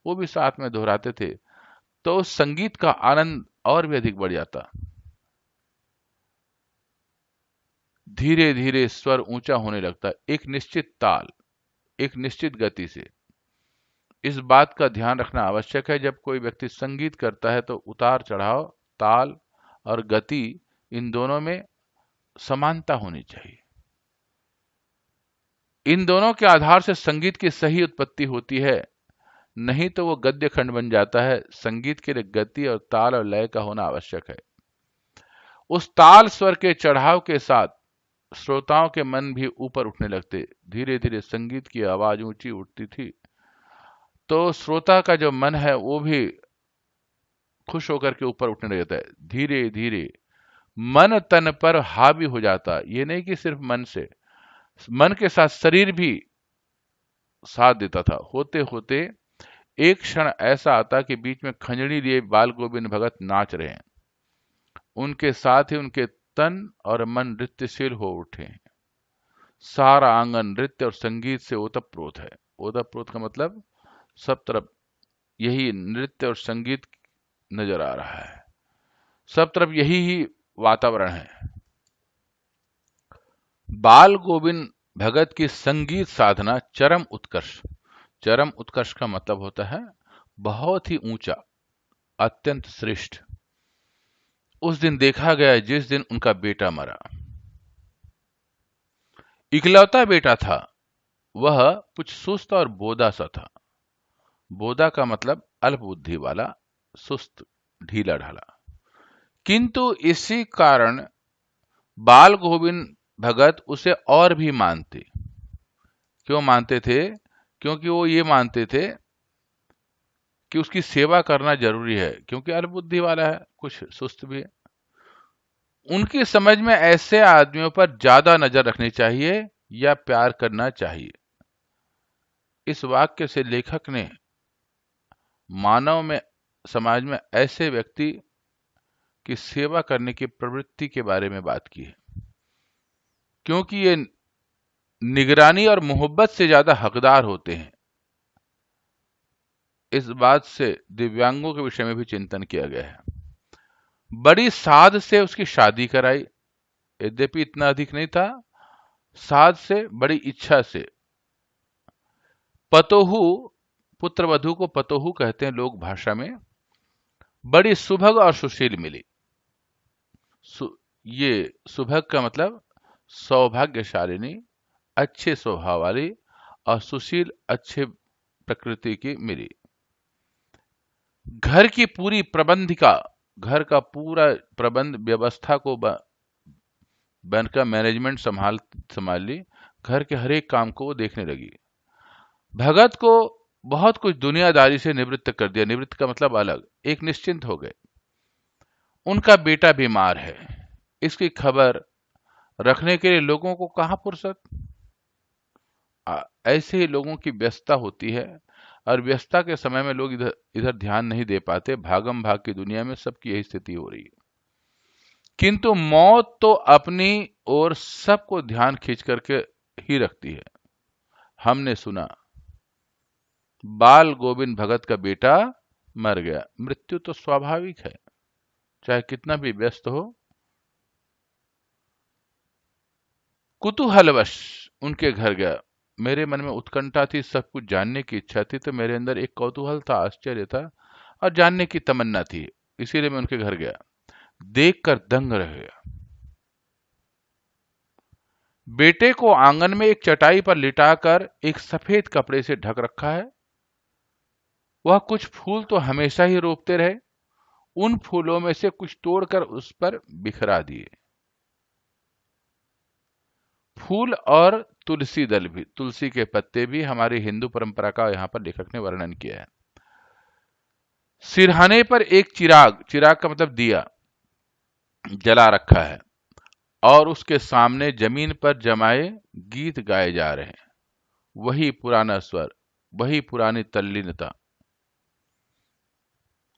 वो भी साथ में दोहराते थे, तो उस संगीत का आनंद और भी अधिक बढ़ जाता। धीरे धीरे स्वर ऊंचा होने लगता, एक निश्चित ताल, एक निश्चित गति से। इस बात का ध्यान रखना आवश्यक है, जब कोई व्यक्ति संगीत करता है तो उतार चढ़ाव, ताल और गति, इन दोनों में समानता होनी चाहिए। इन दोनों के आधार से संगीत की सही उत्पत्ति होती है, नहीं तो वो गद्य खंड बन जाता है। संगीत के लिए गति और ताल और लय का होना आवश्यक है। उस ताल स्वर के चढ़ाव के साथ श्रोताओं के मन भी ऊपर उठने लगते। धीरे धीरे संगीत की आवाज ऊंची उठती थी, तो श्रोता का जो मन है वो भी खुश होकर के ऊपर उठने लगता है। धीरे धीरे मन तन पर हावी हो जाता। ये नहीं कि सिर्फ मन से, मन के साथ शरीर भी साथ देता था। होते होते एक क्षण ऐसा आता कि बीच में खंजड़ी लिए बाल गोविंद भगत नाच रहे हैं। उनके साथ ही उनके तन और मन नृत्यशील हो उठे। सारा आंगन नृत्य और संगीत से ओतप्रोत है। ओतप्रोत का मतलब सब तरफ यही नृत्य और संगीत नजर आ रहा है, सब तरफ यही ही वातावरण है। बाल गोविंद भगत की संगीत साधना चरम उत्कर्ष। चरम उत्कर्ष का मतलब होता है बहुत ही ऊंचा, अत्यंत श्रेष्ठ। उस दिन देखा गया जिस दिन उनका बेटा मरा। इकलौता बेटा था, वह कुछ सुस्त और बोदा सा था। बोदा का मतलब अल्प बुद्धि वाला, सुस्त, ढीला ढाला। किंतु इसी कारण बाल गोविंद भगत उसे और भी मानते। क्यों मानते थे? क्योंकि वो ये मानते थे कि उसकी सेवा करना जरूरी है, क्योंकि अल्प बुद्धि वाला है, कुछ सुस्त भी है। उनकी समझ में ऐसे आदमियों पर ज्यादा नजर रखनी चाहिए या प्यार करना चाहिए। इस वाक्य से लेखक ने मानव में, समाज में ऐसे व्यक्ति की सेवा करने की प्रवृत्ति के बारे में बात की है, क्योंकि ये निगरानी और मोहब्बत से ज्यादा हकदार होते हैं। इस बात से दिव्यांगों के विषय में भी चिंतन किया गया है। बड़ी साध से उसकी शादी कराई, यद्यपि इतना अधिक नहीं था, साध से, बड़ी इच्छा से। पतोहू, पुत्र वधू को पतोहू कहते हैं लोक भाषा में। बड़ी सुभग और सुशील मिली। ये सुभग का मतलब सौभाग्यशालिनी, अच्छे स्वभाव वाली, और सुशील, अच्छे प्रकृति की मिली। घर की पूरी प्रबंधिका, घर का पूरा प्रबंध व्यवस्था को बनकर मैनेजमेंट संभाल ली। घर के हर एक काम को वो देखने लगी। भगत को बहुत कुछ दुनियादारी से निवृत्त कर दिया। निवृत्त का मतलब अलग, एक निश्चिंत हो गए। उनका बेटा बीमार है, इसकी खबर रखने के लिए लोगों को कहां फुर्सत। ऐसे ही लोगों की व्यस्तता होती है, और व्यस्तता के समय में लोग इधर इधर ध्यान नहीं दे पाते। भागम भाग की दुनिया में सबकी यही स्थिति हो रही है। किंतु मौत तो अपनी ओर सबको ध्यान खींच करके ही रखती है। हमने सुना बाल गोविंद भगत का बेटा मर गया। मृत्यु तो स्वाभाविक है, चाहे कितना भी व्यस्त हो। कुतूहलवश उनके घर गया। मेरे मन में उत्कंठा थी, सब कुछ जानने की इच्छा थी, तो मेरे अंदर एक कौतूहल था, आश्चर्य था और जानने की तमन्ना थी। इसीलिए मैं उनके घर गया। देखकर दंग रह गया। बेटे को आंगन में एक चटाई पर लिटाकर एक सफेद कपड़े से ढक रखा है। वह कुछ फूल तो हमेशा ही रोपते रहे, उन फूलों में से कुछ तोड़कर उस पर बिखरा दिए। फूल और तुलसी दल भी, तुलसी के पत्ते भी हमारी हिंदू परंपरा का यहां पर लेखक ने वर्णन किया है। सिरहाने पर एक चिराग, चिराग का मतलब दिया, जला रखा है, और उसके सामने जमीन पर जमाए गीत गाए जा रहे हैं। वही पुराना स्वर, वही पुरानी तल्लीनता।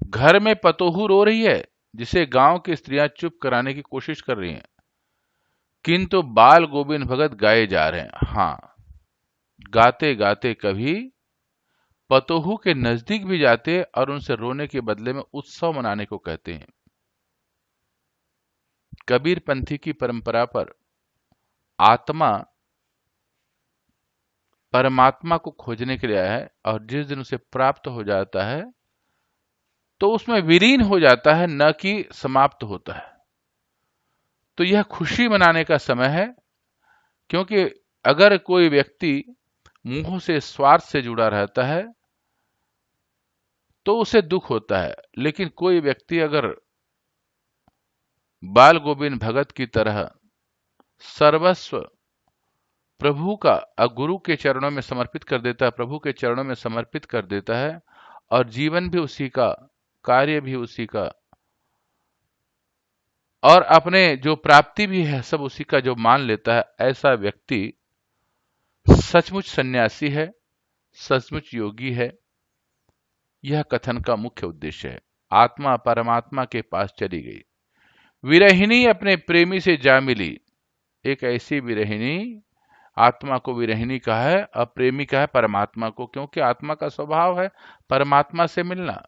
घर में पतोहू रो रही है, जिसे गांव की स्त्रियां चुप कराने की कोशिश कर रही हैं, किंतु बाल गोविंद भगत गाए जा रहे हैं। हाँ, गाते गाते कभी पतोहू के नजदीक भी जाते और उनसे रोने के बदले में उत्सव मनाने को कहते हैं। कबीर पंथी की परंपरा पर आत्मा परमात्मा को खोजने के लिए आया है, और जिस दिन उसे प्राप्त हो जाता है तो उसमें विलीन हो जाता है, न कि समाप्त होता है। तो यह खुशी मनाने का समय है, क्योंकि अगर कोई व्यक्ति मुंह से स्वार्थ से जुड़ा रहता है तो उसे दुख होता है, लेकिन कोई व्यक्ति अगर बाल गोविंद भगत की तरह सर्वस्व प्रभु का गुरु के चरणों में समर्पित कर देता है, प्रभु के चरणों में समर्पित कर देता है, और जीवन भी उसी का, कार्य भी उसी का, और अपने जो प्राप्ति भी है सब उसी का जो मान लेता है, ऐसा व्यक्ति सचमुच सन्यासी है, सचमुच योगी है। यह कथन का मुख्य उद्देश्य है। आत्मा परमात्मा के पास चली गई। विरहिणी अपने प्रेमी से जा मिली। एक ऐसी विरहिणी, आत्मा को विरहिणी कहा है, और प्रेमी कहा है परमात्मा को, क्योंकि आत्मा का स्वभाव है परमात्मा से मिलना।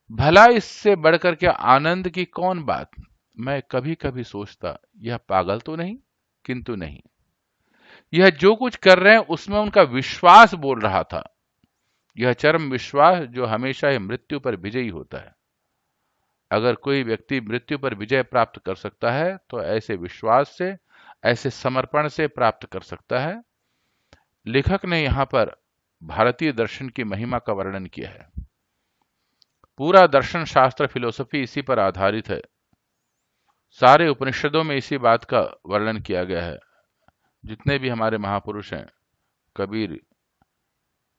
भला इससे बढ़कर के आनंद की कौन बात। मैं कभी कभी सोचता, यह पागल तो नहीं, किंतु नहीं, यह जो कुछ कर रहे हैं उसमें उनका विश्वास बोल रहा था। यह चरम विश्वास जो हमेशा ही मृत्यु पर विजयी होता है। अगर कोई व्यक्ति मृत्यु पर विजय प्राप्त कर सकता है तो ऐसे विश्वास से, ऐसे समर्पण से प्राप्त कर सकता है। लेखक ने यहां पर भारतीय दर्शन की महिमा का वर्णन किया है। पूरा दर्शन शास्त्र, फिलोसफी इसी पर आधारित है। सारे उपनिषदों में इसी बात का वर्णन किया गया है। जितने भी हमारे महापुरुष हैं, कबीर,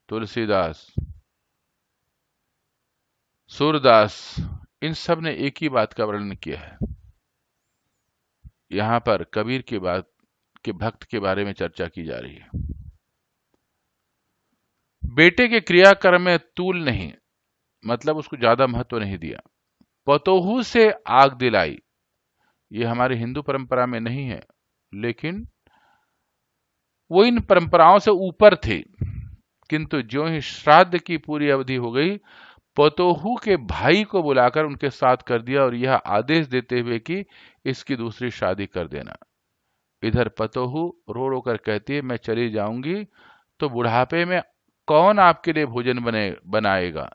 तुलसीदास, सूरदास, इन सब ने एक ही बात का वर्णन किया है। यहां पर कबीर की बात के भक्त के बारे में चर्चा की जा रही है। बेटे के क्रियाकर्म में तूल नहीं, मतलब उसको ज्यादा महत्व नहीं दिया। पतोहू से आग दिलाई, ये हमारी हिंदू परंपरा में नहीं है, लेकिन वो इन परंपराओं से ऊपर थे। किंतु ज्यों ही श्राद्ध की पूरी अवधि हो गई, पतोहू के भाई को बुलाकर उनके साथ कर दिया, और यह आदेश देते हुए कि इसकी दूसरी शादी कर देना। इधर पतोहू रो रो कर कहती है, मैं चली जाऊंगी तो बुढ़ापे में कौन आपके लिए भोजन बनाएगा,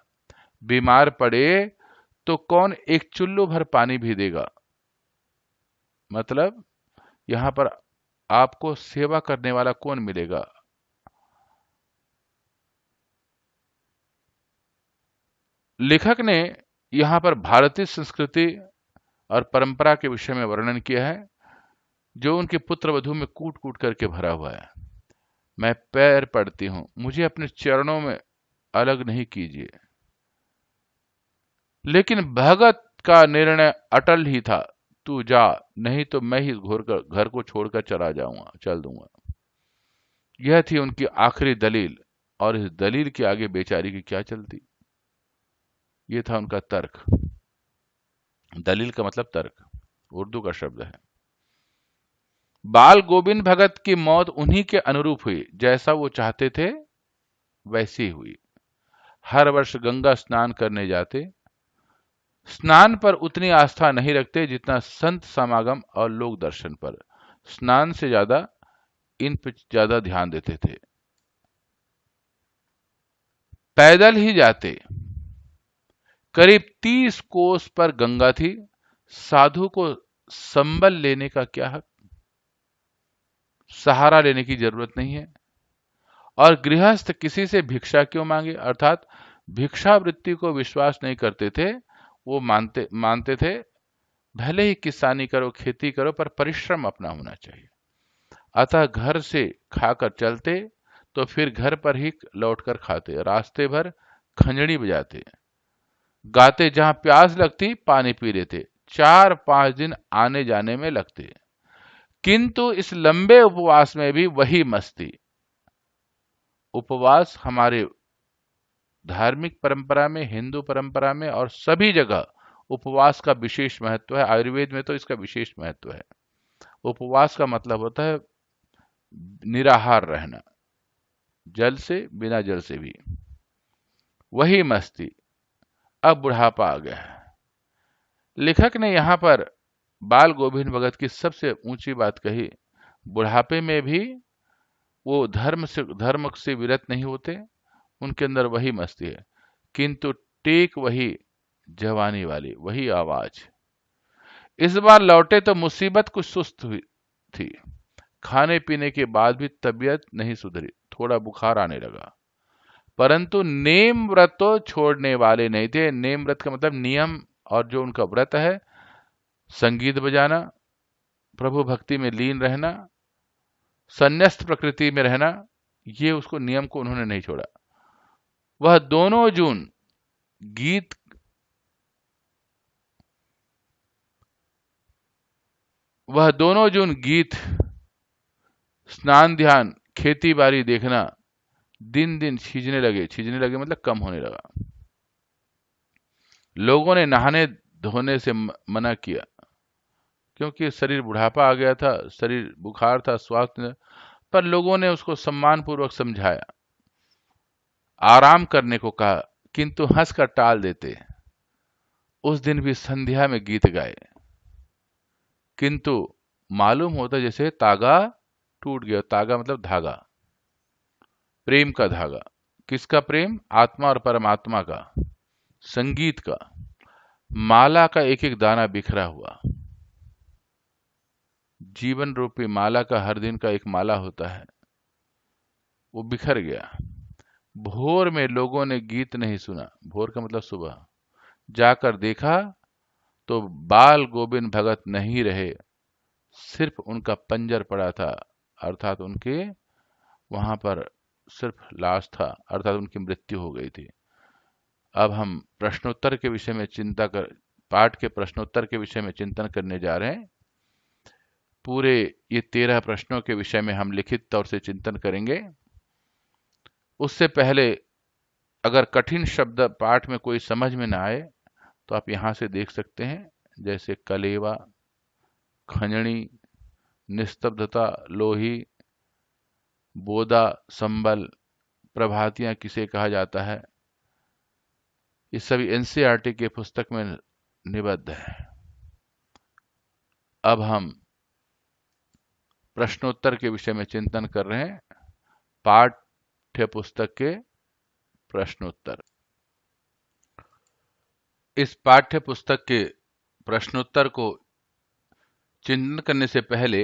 बीमार पड़े तो कौन एक चुल्लू भर पानी भी देगा। मतलब यहां पर आपको सेवा करने वाला कौन मिलेगा। लेखक ने यहां पर भारतीय संस्कृति और परंपरा के विषय में वर्णन किया है, जो उनके पुत्र वधू में कूट कूट करके भरा हुआ है। मैं पैर पड़ती हूं, मुझे अपने चरणों में अलग नहीं कीजिए। लेकिन भगत का निर्णय अटल ही था, तू जा, नहीं तो मैं ही घर को छोड़कर चल दूंगा। यह थी उनकी आखिरी दलील, और इस दलील के आगे बेचारी की क्या चलती। यह था उनका तर्क। दलील का मतलब तर्क, उर्दू का शब्द है। बाल गोविंद भगत की मौत उन्हीं के अनुरूप हुई, जैसा वो चाहते थे वैसी हुई। हर वर्ष गंगा स्नान करने जाते। स्नान पर उतनी आस्था नहीं रखते जितना संत समागम और लोक दर्शन पर। स्नान से ज्यादा इन पर ज्यादा ध्यान देते थे। पैदल ही जाते। करीब 30 कोस पर गंगा थी। साधु को संबल लेने का क्या हक, सहारा लेने की जरूरत नहीं है। और गृहस्थ किसी से भिक्षा क्यों मांगे, अर्थात भिक्षावृत्ति को विश्वास नहीं करते थे। वो मानते थे भले ही किसानी करो, खेती करो, पर परिश्रम अपना होना चाहिए। अतः घर से खाकर चलते तो फिर घर पर ही लौटकर खाते। रास्ते भर खंजड़ी बजाते, गाते, जहां प्यास लगती पानी पी लेते। 4-5 दिन आने जाने में लगते। किंतु इस लंबे उपवास में भी वही मस्ती। उपवास हमारे धार्मिक परंपरा में, हिंदू परंपरा में और सभी जगह उपवास का विशेष महत्व है। आयुर्वेद में तो इसका विशेष महत्व है। उपवास का मतलब होता है निराहार रहना, जल से, बिना जल से भी। वही मस्ती, अब बुढ़ापा आ गया है। लेखक ने यहाँ पर बाल गोविंद भगत की सबसे ऊंची बात कही, बुढ़ापे में भी वो धर्म से विरत नहीं होते, उनके अंदर वही मस्ती है, किंतु टेक वही जवानी वाली, वही आवाज। इस बार लौटे तो मुसीबत कुछ सुस्त हुई थी। खाने पीने के बाद भी तबीयत नहीं सुधरी, थोड़ा बुखार आने लगा। परंतु नेम व्रत तो छोड़ने वाले नहीं थे। नेम व्रत का मतलब नियम, और जो उनका व्रत है, संगीत बजाना, प्रभु भक्ति में लीन रहना, संन्यस्त प्रकृति में रहना, ये उसको नियम को उन्होंने नहीं छोड़ा। वह दोनों जून गीत स्नान ध्यान खेती बाड़ी देखना दिन दिन छिजने लगे मतलब कम होने लगा। लोगों ने नहाने धोने से मना किया, क्योंकि शरीर बुढ़ापा आ गया था, शरीर बुखार था, स्वास्थ्य, पर लोगों ने उसको सम्मान पूर्वक समझाया, आराम करने को कहा, किंतु हंसकर टाल देते। उस दिन भी संध्या में गीत गाए, किंतु मालूम होता जैसे तागा टूट गया। तागा मतलब धागा, प्रेम का धागा। किसका प्रेम? आत्मा और परमात्मा का, संगीत का। माला का एक एक दाना बिखरा हुआ, जीवन रूपी माला का हर दिन का एक माला होता है, वो बिखर गया। भोर में लोगों ने गीत नहीं सुना, भोर का मतलब सुबह। जाकर देखा तो बाल गोविंद भगत नहीं रहे, सिर्फ उनका पंजर पड़ा था, अर्थात उनके वहां पर सिर्फ लाश था, अर्थात उनकी मृत्यु हो गई थी। अब हम प्रश्नोत्तर के विषय में पाठ के प्रश्नोत्तर के विषय में चिंतन करने जा रहे हैं। पूरे ये 13 प्रश्नों के विषय में हम लिखित तौर से चिंतन करेंगे। उससे पहले अगर कठिन शब्द पाठ में कोई समझ में ना आए तो आप यहां से देख सकते हैं, जैसे कलेवा, खंजणी, निस्तब्धता, लोही, बोदा, संबल, प्रभातियां किसे कहा जाता है, ये सभी एनसीईआरटी के पुस्तक में निबद्ध है। अब हम प्रश्नोत्तर के विषय में चिंतन कर रहे हैं, पाठ्य पुस्तक के प्रश्नोत्तर। इस पाठ्य पुस्तक के प्रश्नोत्तर को चिंतन करने से पहले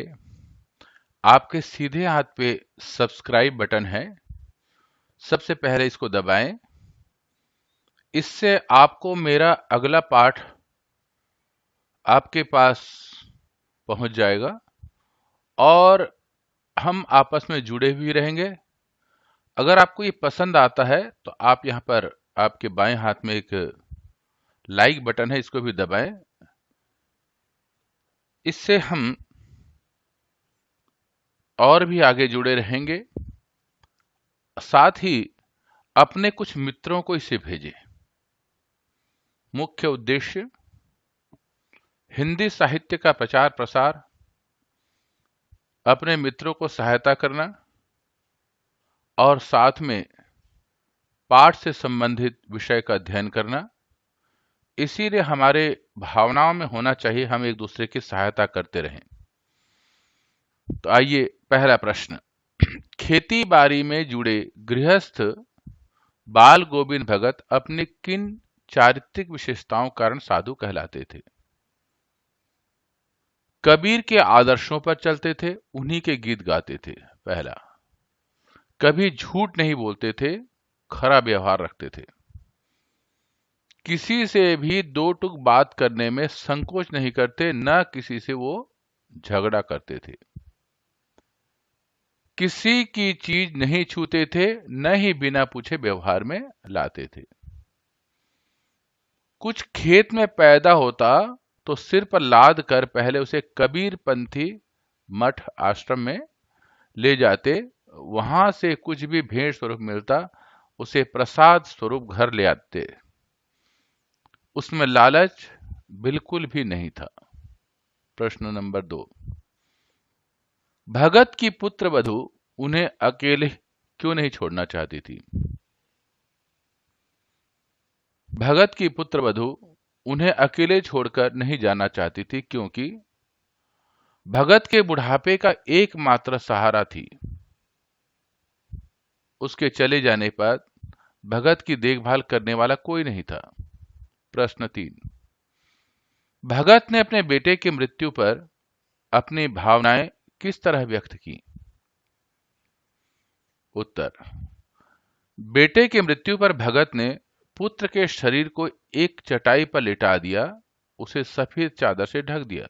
आपके सीधे हाथ पे सब्सक्राइब बटन है, सबसे पहले इसको दबाएं। इससे आपको मेरा अगला पाठ आपके पास पहुंच जाएगा और हम आपस में जुड़े हुए रहेंगे। अगर आपको ये पसंद आता है तो आप यहाँ पर आपके बाएं हाथ में एक लाइक बटन है, इसको भी दबाएं। इससे हम और भी आगे जुड़े रहेंगे। साथ ही अपने कुछ मित्रों को इसे भेजें। मुख्य उद्देश्य हिंदी साहित्य का प्रचार प्रसार, अपने मित्रों को सहायता करना और साथ में पाठ से संबंधित विषय का अध्ययन करना। इसीलिए हमारे भावनाओं में होना चाहिए हम एक दूसरे की सहायता करते रहें। तो आइए पहला प्रश्न, खेती बाड़ी में जुड़े गृहस्थ बाल गोविंद भगत अपनी किन चारित्रिक विशेषताओं कारण साधु कहलाते थे? कबीर के आदर्शों पर चलते थे, उन्हीं के गीत गाते थे। पहला, कभी झूठ नहीं बोलते थे, खरा व्यवहार रखते थे। किसी से भी दो टूक बात करने में संकोच नहीं करते, न किसी से वो झगड़ा करते थे। किसी की चीज नहीं छूते थे, न ही बिना पूछे व्यवहार में लाते थे। कुछ खेत में पैदा होता तो सिर पर लाद कर पहले उसे कबीर पंथी मठ आश्रम में ले जाते, वहां से कुछ भी भेंट स्वरूप मिलता उसे प्रसाद स्वरूप घर ले आते। उसमें लालच बिल्कुल भी नहीं था। प्रश्न नंबर 2, भगत की पुत्र वधू उन्हें अकेले क्यों नहीं छोड़ना चाहती थी? भगत की पुत्र वधू उन्हें अकेले छोड़कर नहीं जाना चाहती थी क्योंकि भगत के बुढ़ापे का एकमात्र सहारा थी। उसके चले जाने पर भगत की देखभाल करने वाला कोई नहीं था। प्रश्न 3, भगत ने अपने बेटे की मृत्यु पर अपनी भावनाएं किस तरह व्यक्त की? उत्तर, बेटे की मृत्यु पर भगत ने पुत्र के शरीर को एक चटाई पर लिटा दिया, उसे सफेद चादर से ढक दिया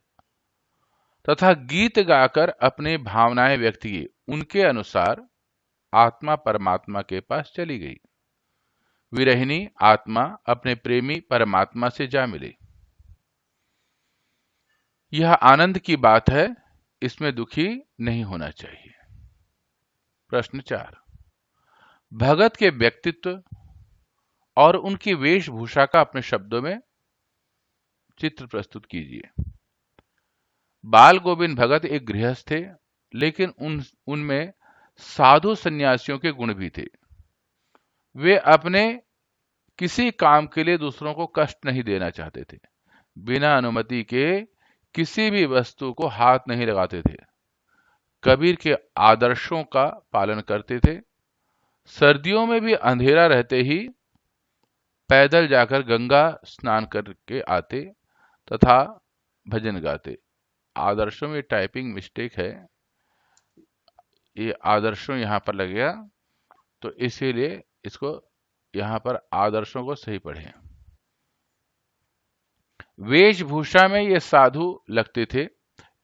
तथा गीत गाकर अपनी भावनाएं व्यक्त की। उनके अनुसार आत्मा परमात्मा के पास चली गई। विरहिणी आत्मा अपने प्रेमी परमात्मा से जा मिली। यह आनंद की बात है, इसमें दुखी नहीं होना चाहिए। प्रश्न 4, भगत के व्यक्तित्व और उनकी वेशभूषा का अपने शब्दों में चित्र प्रस्तुत कीजिए। बाल गोविंद भगत एक गृहस्थ थे, लेकिन उनमें साधु सन्यासियों के गुण भी थे। वे अपने किसी काम के लिए दूसरों को कष्ट नहीं देना चाहते थे। बिना अनुमति के किसी भी वस्तु को हाथ नहीं लगाते थे। कबीर के आदर्शों का पालन करते थे। सर्दियों में भी अंधेरा रहते ही पैदल जाकर गंगा स्नान करके आते तथा भजन गाते। आदर्शों में टाइपिंग मिस्टेक है, ये आदर्शों यहां पर लगेगा, तो इसीलिए इसको यहां पर आदर्शों को सही पढ़ें। वेशभूषा में ये साधु लगते थे।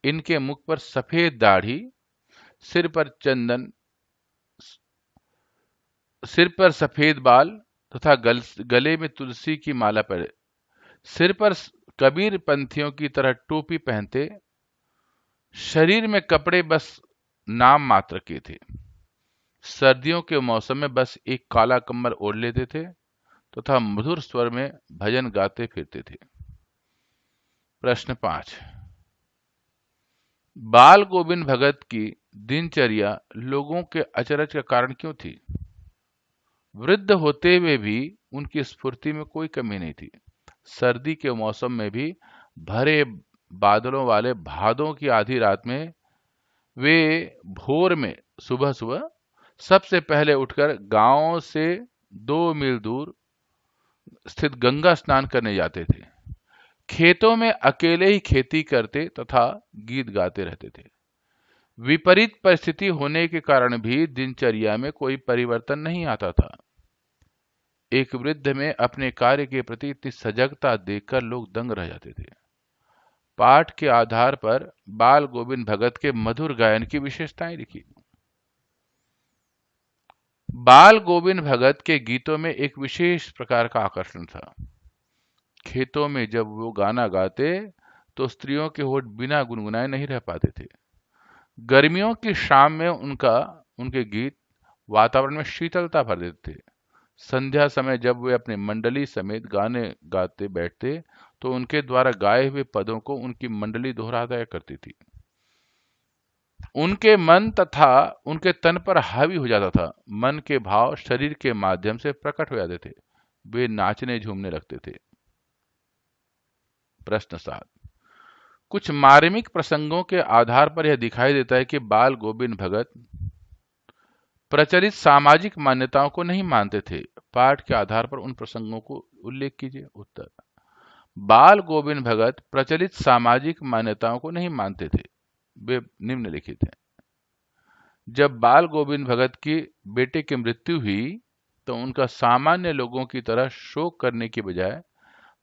इनके मुख पर सफेद दाढ़ी, सिर पर चंदन, सिर पर सफेद बाल तथा गले में तुलसी की माला पहने, सिर पर कबीर पंथियों की तरह टोपी पहनते। शरीर में कपड़े बस नाम मात्र के थे। सर्दियों के मौसम में बस एक काला कंबल ओढ़ लेते थे तथा मधुर स्वर में भजन गाते फिरते थे। प्रश्न 5, बाल गोविंद भगत की दिनचर्या लोगों के अचरज का कारण क्यों थी? वृद्ध होते हुए भी उनकी स्फूर्ति में कोई कमी नहीं थी। सर्दी के मौसम में भी भरे बादलों वाले भादों की आधी रात में वे भोर में सुबह सुबह सबसे पहले उठकर गांव से 2 मील दूर स्थित गंगा स्नान करने जाते थे। खेतों में अकेले ही खेती करते तथा गीत गाते रहते थे। विपरीत परिस्थिति होने के कारण भी दिनचर्या में कोई परिवर्तन नहीं आता था। एक वृद्ध में अपने कार्य के प्रति इतनी सजगता देखकर लोग दंग रह जाते थे। पाठ के आधार पर बाल गोविंद भगत के मधुर गायन की विशेषताएं लिखी। बाल गोविंद भगत के गीतों में एक विशेष प्रकार का आकर्षण था। खेतों में जब वो गाना गाते तो स्त्रियों के होठ बिना गुनगुनाए नहीं रह पाते थे। गर्मियों की शाम में उनके गीत वातावरण में शीतलता भर देते थे। संध्या समय जब वे अपने मंडली समेत गाने गाते बैठते तो उनके द्वारा गाए हुए पदों को उनकी मंडली दोहराया करती थी। उनके मन तथा उनके तन पर हावी हो जाता था। मन के भाव शरीर के माध्यम से प्रकट हो जाते थे। वे नाचने झूमने लगते थे। प्रश्न 7, कुछ मार्मिक प्रसंगों के आधार पर यह दिखाई देता है कि बाल गोविंद भगत प्रचलित सामाजिक मान्यताओं को नहीं मानते थे। पाठ के आधार पर उन प्रसंगों को उल्लेख कीजिए। उत्तर, बाल गोविंद भगत प्रचलित सामाजिक मान्यताओं को नहीं मानते थे। वे निम्नलिखित हैं। जब बाल गोविंद भगत की बेटे की मृत्यु हुई तो उनका सामान्य लोगों की तरह शोक करने की बजाय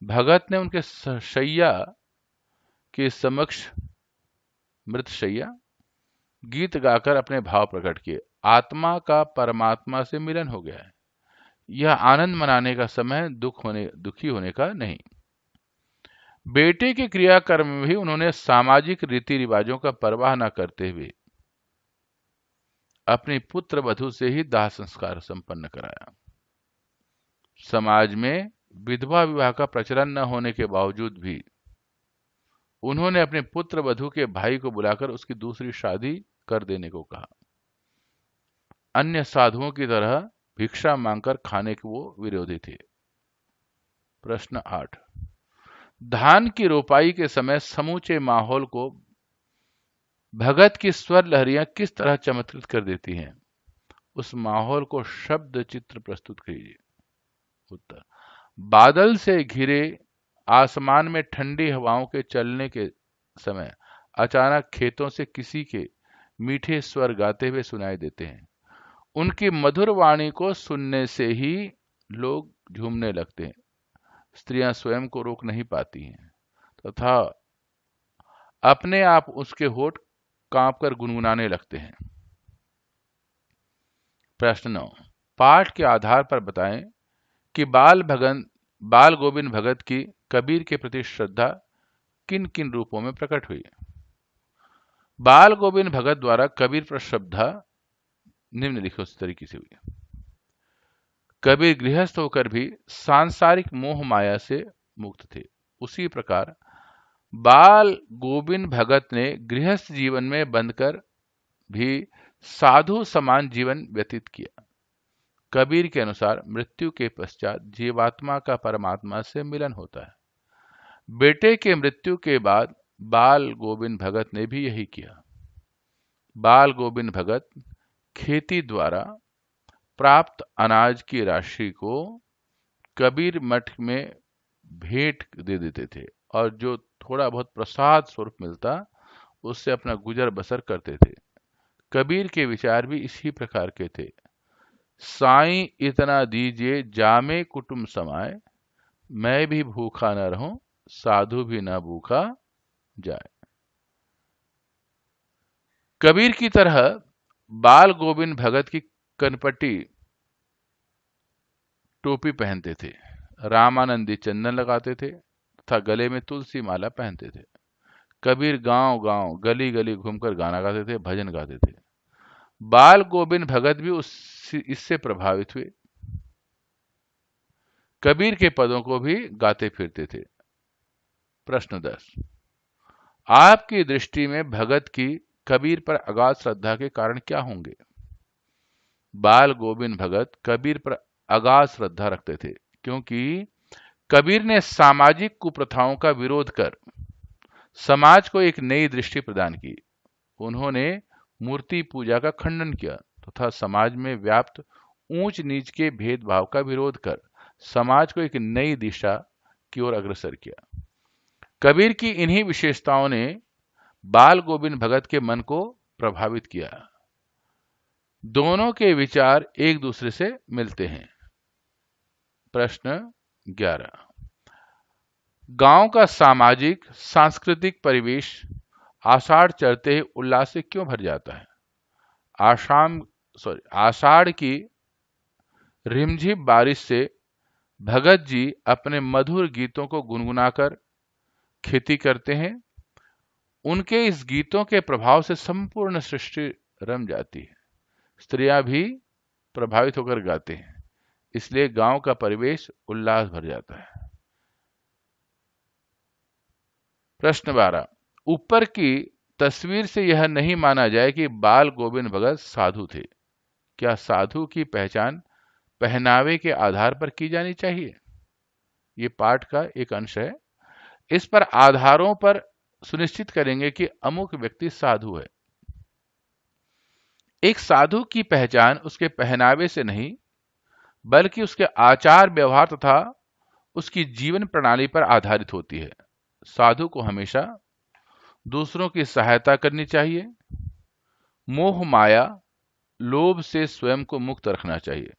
भगत ने उनके शैया के समक्ष मृत शैया गीत गाकर अपने भाव प्रकट किए। आत्मा का परमात्मा से मिलन हो गया है। यह आनंद मनाने का समय दुखी होने का नहीं। बेटे के क्रियाकर्म में भी उन्होंने सामाजिक रीति रिवाजों का परवाह न करते हुए अपनी पुत्र वधू से ही दाह संस्कार संपन्न कराया। समाज में विधवा विवाह का प्रचलन न होने के बावजूद भी उन्होंने अपने पुत्र वधू के भाई को बुलाकर उसकी दूसरी शादी कर देने को कहा। अन्य साधुओं की तरह भिक्षा मांगकर खाने के वो विरोधी थे। प्रश्न 8। धान की रोपाई के समय समूचे माहौल को भगत की स्वर लहरियां किस तरह चमत्कृत कर देती हैं? उस माहौल को शब्द चित्र प्रस्तुत कीजिए। उत्तर। बादल से घिरे आसमान में ठंडी हवाओं के चलने के समय अचानक खेतों से किसी के मीठे स्वर गाते हुए सुनाई देते हैं। उनकी मधुर वाणी को सुनने से ही लोग झूमने लगते हैं। स्त्रियां स्वयं को रोक नहीं पाती हैं तथा अपने आप उसके होठ कांपकर गुनगुनाने लगते हैं। प्रश्न 9। पाठ के आधार पर बताएं कि बाल गोविंद भगत की कबीर के प्रति श्रद्धा किन किन रूपों में प्रकट हुई। बाल गोविंद भगत द्वारा कबीर पर श्रद्धा निम्नलिखित तरीके से हुई। कबीर गृहस्थ होकर भी सांसारिक मोह माया से मुक्त थे। उसी प्रकार बाल गोविंद भगत ने गृहस्थ जीवन में बंधकर भी साधु समान जीवन व्यतीत किया। कबीर के अनुसार मृत्यु के पश्चात जीवात्मा का परमात्मा से मिलन होता है। बेटे के मृत्यु के बाद बाल गोविंद भगत ने भी यही किया। बाल गोविंद भगत खेती द्वारा प्राप्त अनाज की राशि को कबीर मठ में भेंट दे देते थे और जो थोड़ा बहुत प्रसाद स्वरूप मिलता उससे अपना गुजर बसर करते थे। कबीर के विचार भी इसी प्रकार के थे। साईं इतना दीजिए जामे कुटुंब समाए, मैं भी भूखा न रहूं साधु भी न भूखा जाए। कबीर की तरह बाल गोविंद भगत की कनपटी टोपी पहनते थे, रामानंदी चंदन लगाते थे तथा गले में तुलसी माला पहनते थे। कबीर गांव गांव गली गली घूमकर गाना गाते थे, भजन गाते थे। बाल गोविंद भगत भी इससे प्रभावित हुए, कबीर के पदों को भी गाते फिरते थे। प्रश्न 10। आपकी दृष्टि में भगत की कबीर पर अगाध श्रद्धा के कारण क्या होंगे? बाल गोविंद भगत कबीर पर अगाध श्रद्धा रखते थे क्योंकि कबीर ने सामाजिक कुप्रथाओं का विरोध कर समाज को एक नई दृष्टि प्रदान की। उन्होंने मूर्ति पूजा का खंडन किया तथा समाज में व्याप्त ऊंच नीच के भेदभाव का विरोध कर समाज को एक नई दिशा की ओर अग्रसर किया। कबीर की इन्हीं विशेषताओं ने बाल गोविंद भगत के मन को प्रभावित किया। दोनों के विचार एक दूसरे से मिलते हैं। प्रश्न 11। गांव का सामाजिक सांस्कृतिक परिवेश आषाढ़ चढ़ते ही उल्लास से क्यों भर जाता है? आषाढ़ की रिमझिम बारिश से भगत जी अपने मधुर गीतों को गुनगुनाकर खेती करते हैं। उनके इस गीतों के प्रभाव से संपूर्ण सृष्टि रम जाती है। स्त्रियां भी प्रभावित होकर गाते हैं, इसलिए गांव का परिवेश उल्लास भर जाता है। प्रश्न 12। ऊपर की तस्वीर से यह नहीं माना जाए कि बाल गोविंद भगत साधु थे। क्या साधु की पहचान पहनावे के आधार पर की जानी चाहिए? ये पाठ का एक अंश है। इस पर आधारों पर सुनिश्चित करेंगे कि अमुक व्यक्ति साधु है। एक साधु की पहचान उसके पहनावे से नहीं बल्कि उसके आचार व्यवहार तथा उसकी जीवन प्रणाली पर आधारित होती है। साधु को हमेशा दूसरों की सहायता करनी चाहिए। मोह माया लोभ से स्वयं को मुक्त रखना चाहिए।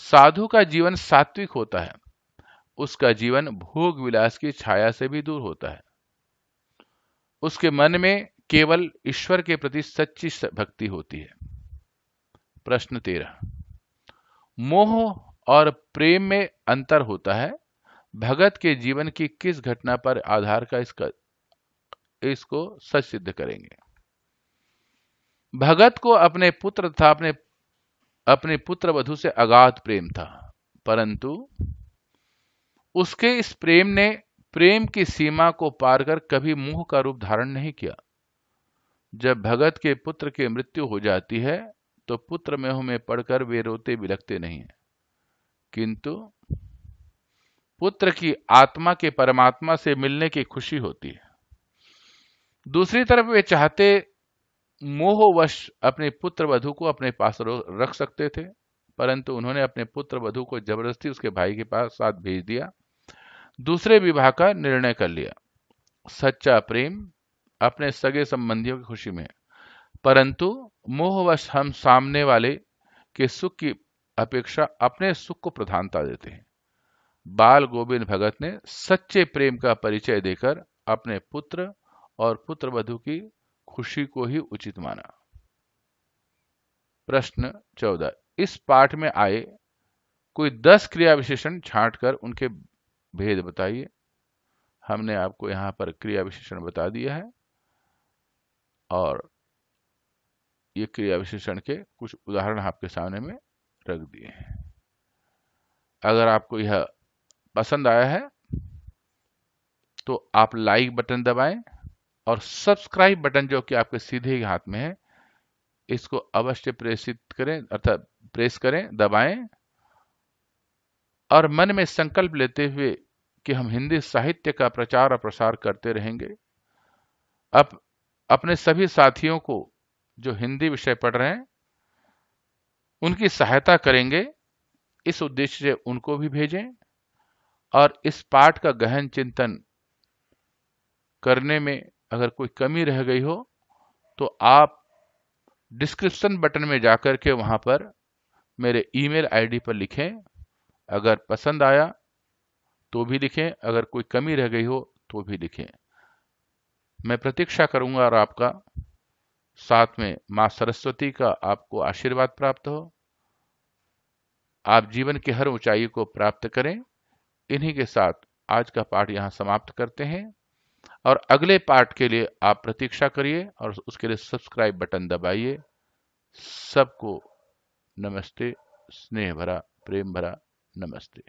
साधु का जीवन सात्विक होता है। उसका जीवन भोग विलास की छाया से भी दूर होता है। उसके मन में केवल ईश्वर के प्रति सच्ची भक्ति होती है। प्रश्न 13। मोह और प्रेम में अंतर होता है। भगत के जीवन की किस घटना पर आधार का इसको सच सिद्ध करेंगे? भगत को अपने पुत्र तथा अपने पुत्र वधू से अगाध प्रेम था, परंतु उसके इस प्रेम ने प्रेम की सीमा को पार कर कभी मोह का रूप धारण नहीं किया। जब भगत के पुत्र की मृत्यु हो जाती है तो पुत्र मोह में पड़कर वे रोते बिलखते नहीं हैं, किंतु पुत्र की आत्मा के परमात्मा से मिलने की खुशी होती है। दूसरी तरफ वे चाहते मोहवश अपने पुत्र वधु को अपने पास रख सकते थे, परंतु उन्होंने अपने पुत्र वधु को जबरदस्ती उसके भाई के पास साथ भेज दिया, दूसरे विवाह का निर्णय कर लिया। सच्चा प्रेम अपने सगे संबंधियों की खुशी में है, परंतु मोहवश हम सामने वाले के सुख की अपेक्षा अपने सुख को प्रधानता देते हैं। बाल गोविंद भगत ने सच्चे प्रेम का परिचय देकर अपने पुत्र और पुत्रवधू की खुशी को ही उचित माना। प्रश्न 14, इस पाठ में आए कोई 10 क्रिया विशेषण छांट कर उनके भेद बताइए। हमने आपको यहां पर क्रिया विशेषण बता दिया है और ये क्रिया विशेषण के कुछ उदाहरण आपके सामने में रख दिए हैं। अगर आपको यह पसंद आया है तो आप लाइक बटन दबाएं और सब्सक्राइब बटन जो कि आपके सीधे ही हाथ में है, इसको अवश्य प्रेस करें, दबाएं और मन में संकल्प लेते हुए कि हम हिंदी साहित्य का प्रचार और प्रसार करते रहेंगे। अब अपने सभी साथियों को जो हिंदी विषय पढ़ रहे हैं उनकी सहायता करेंगे, इस उद्देश्य से उनको भी भेजें और इस पाठ का गहन चिंतन करने में अगर कोई कमी रह गई हो तो आप डिस्क्रिप्शन बटन में जाकर के वहां पर मेरे ईमेल आईडी पर लिखें। अगर पसंद आया तो भी लिखें, अगर कोई कमी रह गई हो तो भी लिखें। मैं प्रतीक्षा करूंगा और आपका साथ में मां सरस्वती का आपको आशीर्वाद प्राप्त हो, आप जीवन की हर ऊंचाई को प्राप्त करें। इन्हीं के साथ आज का पाठ यहां समाप्त करते हैं और अगले पाठ के लिए आप प्रतीक्षा करिए और उसके लिए सब्सक्राइब बटन दबाइए। सबको नमस्ते, स्नेह भरा, प्रेम भरा नमस्ते।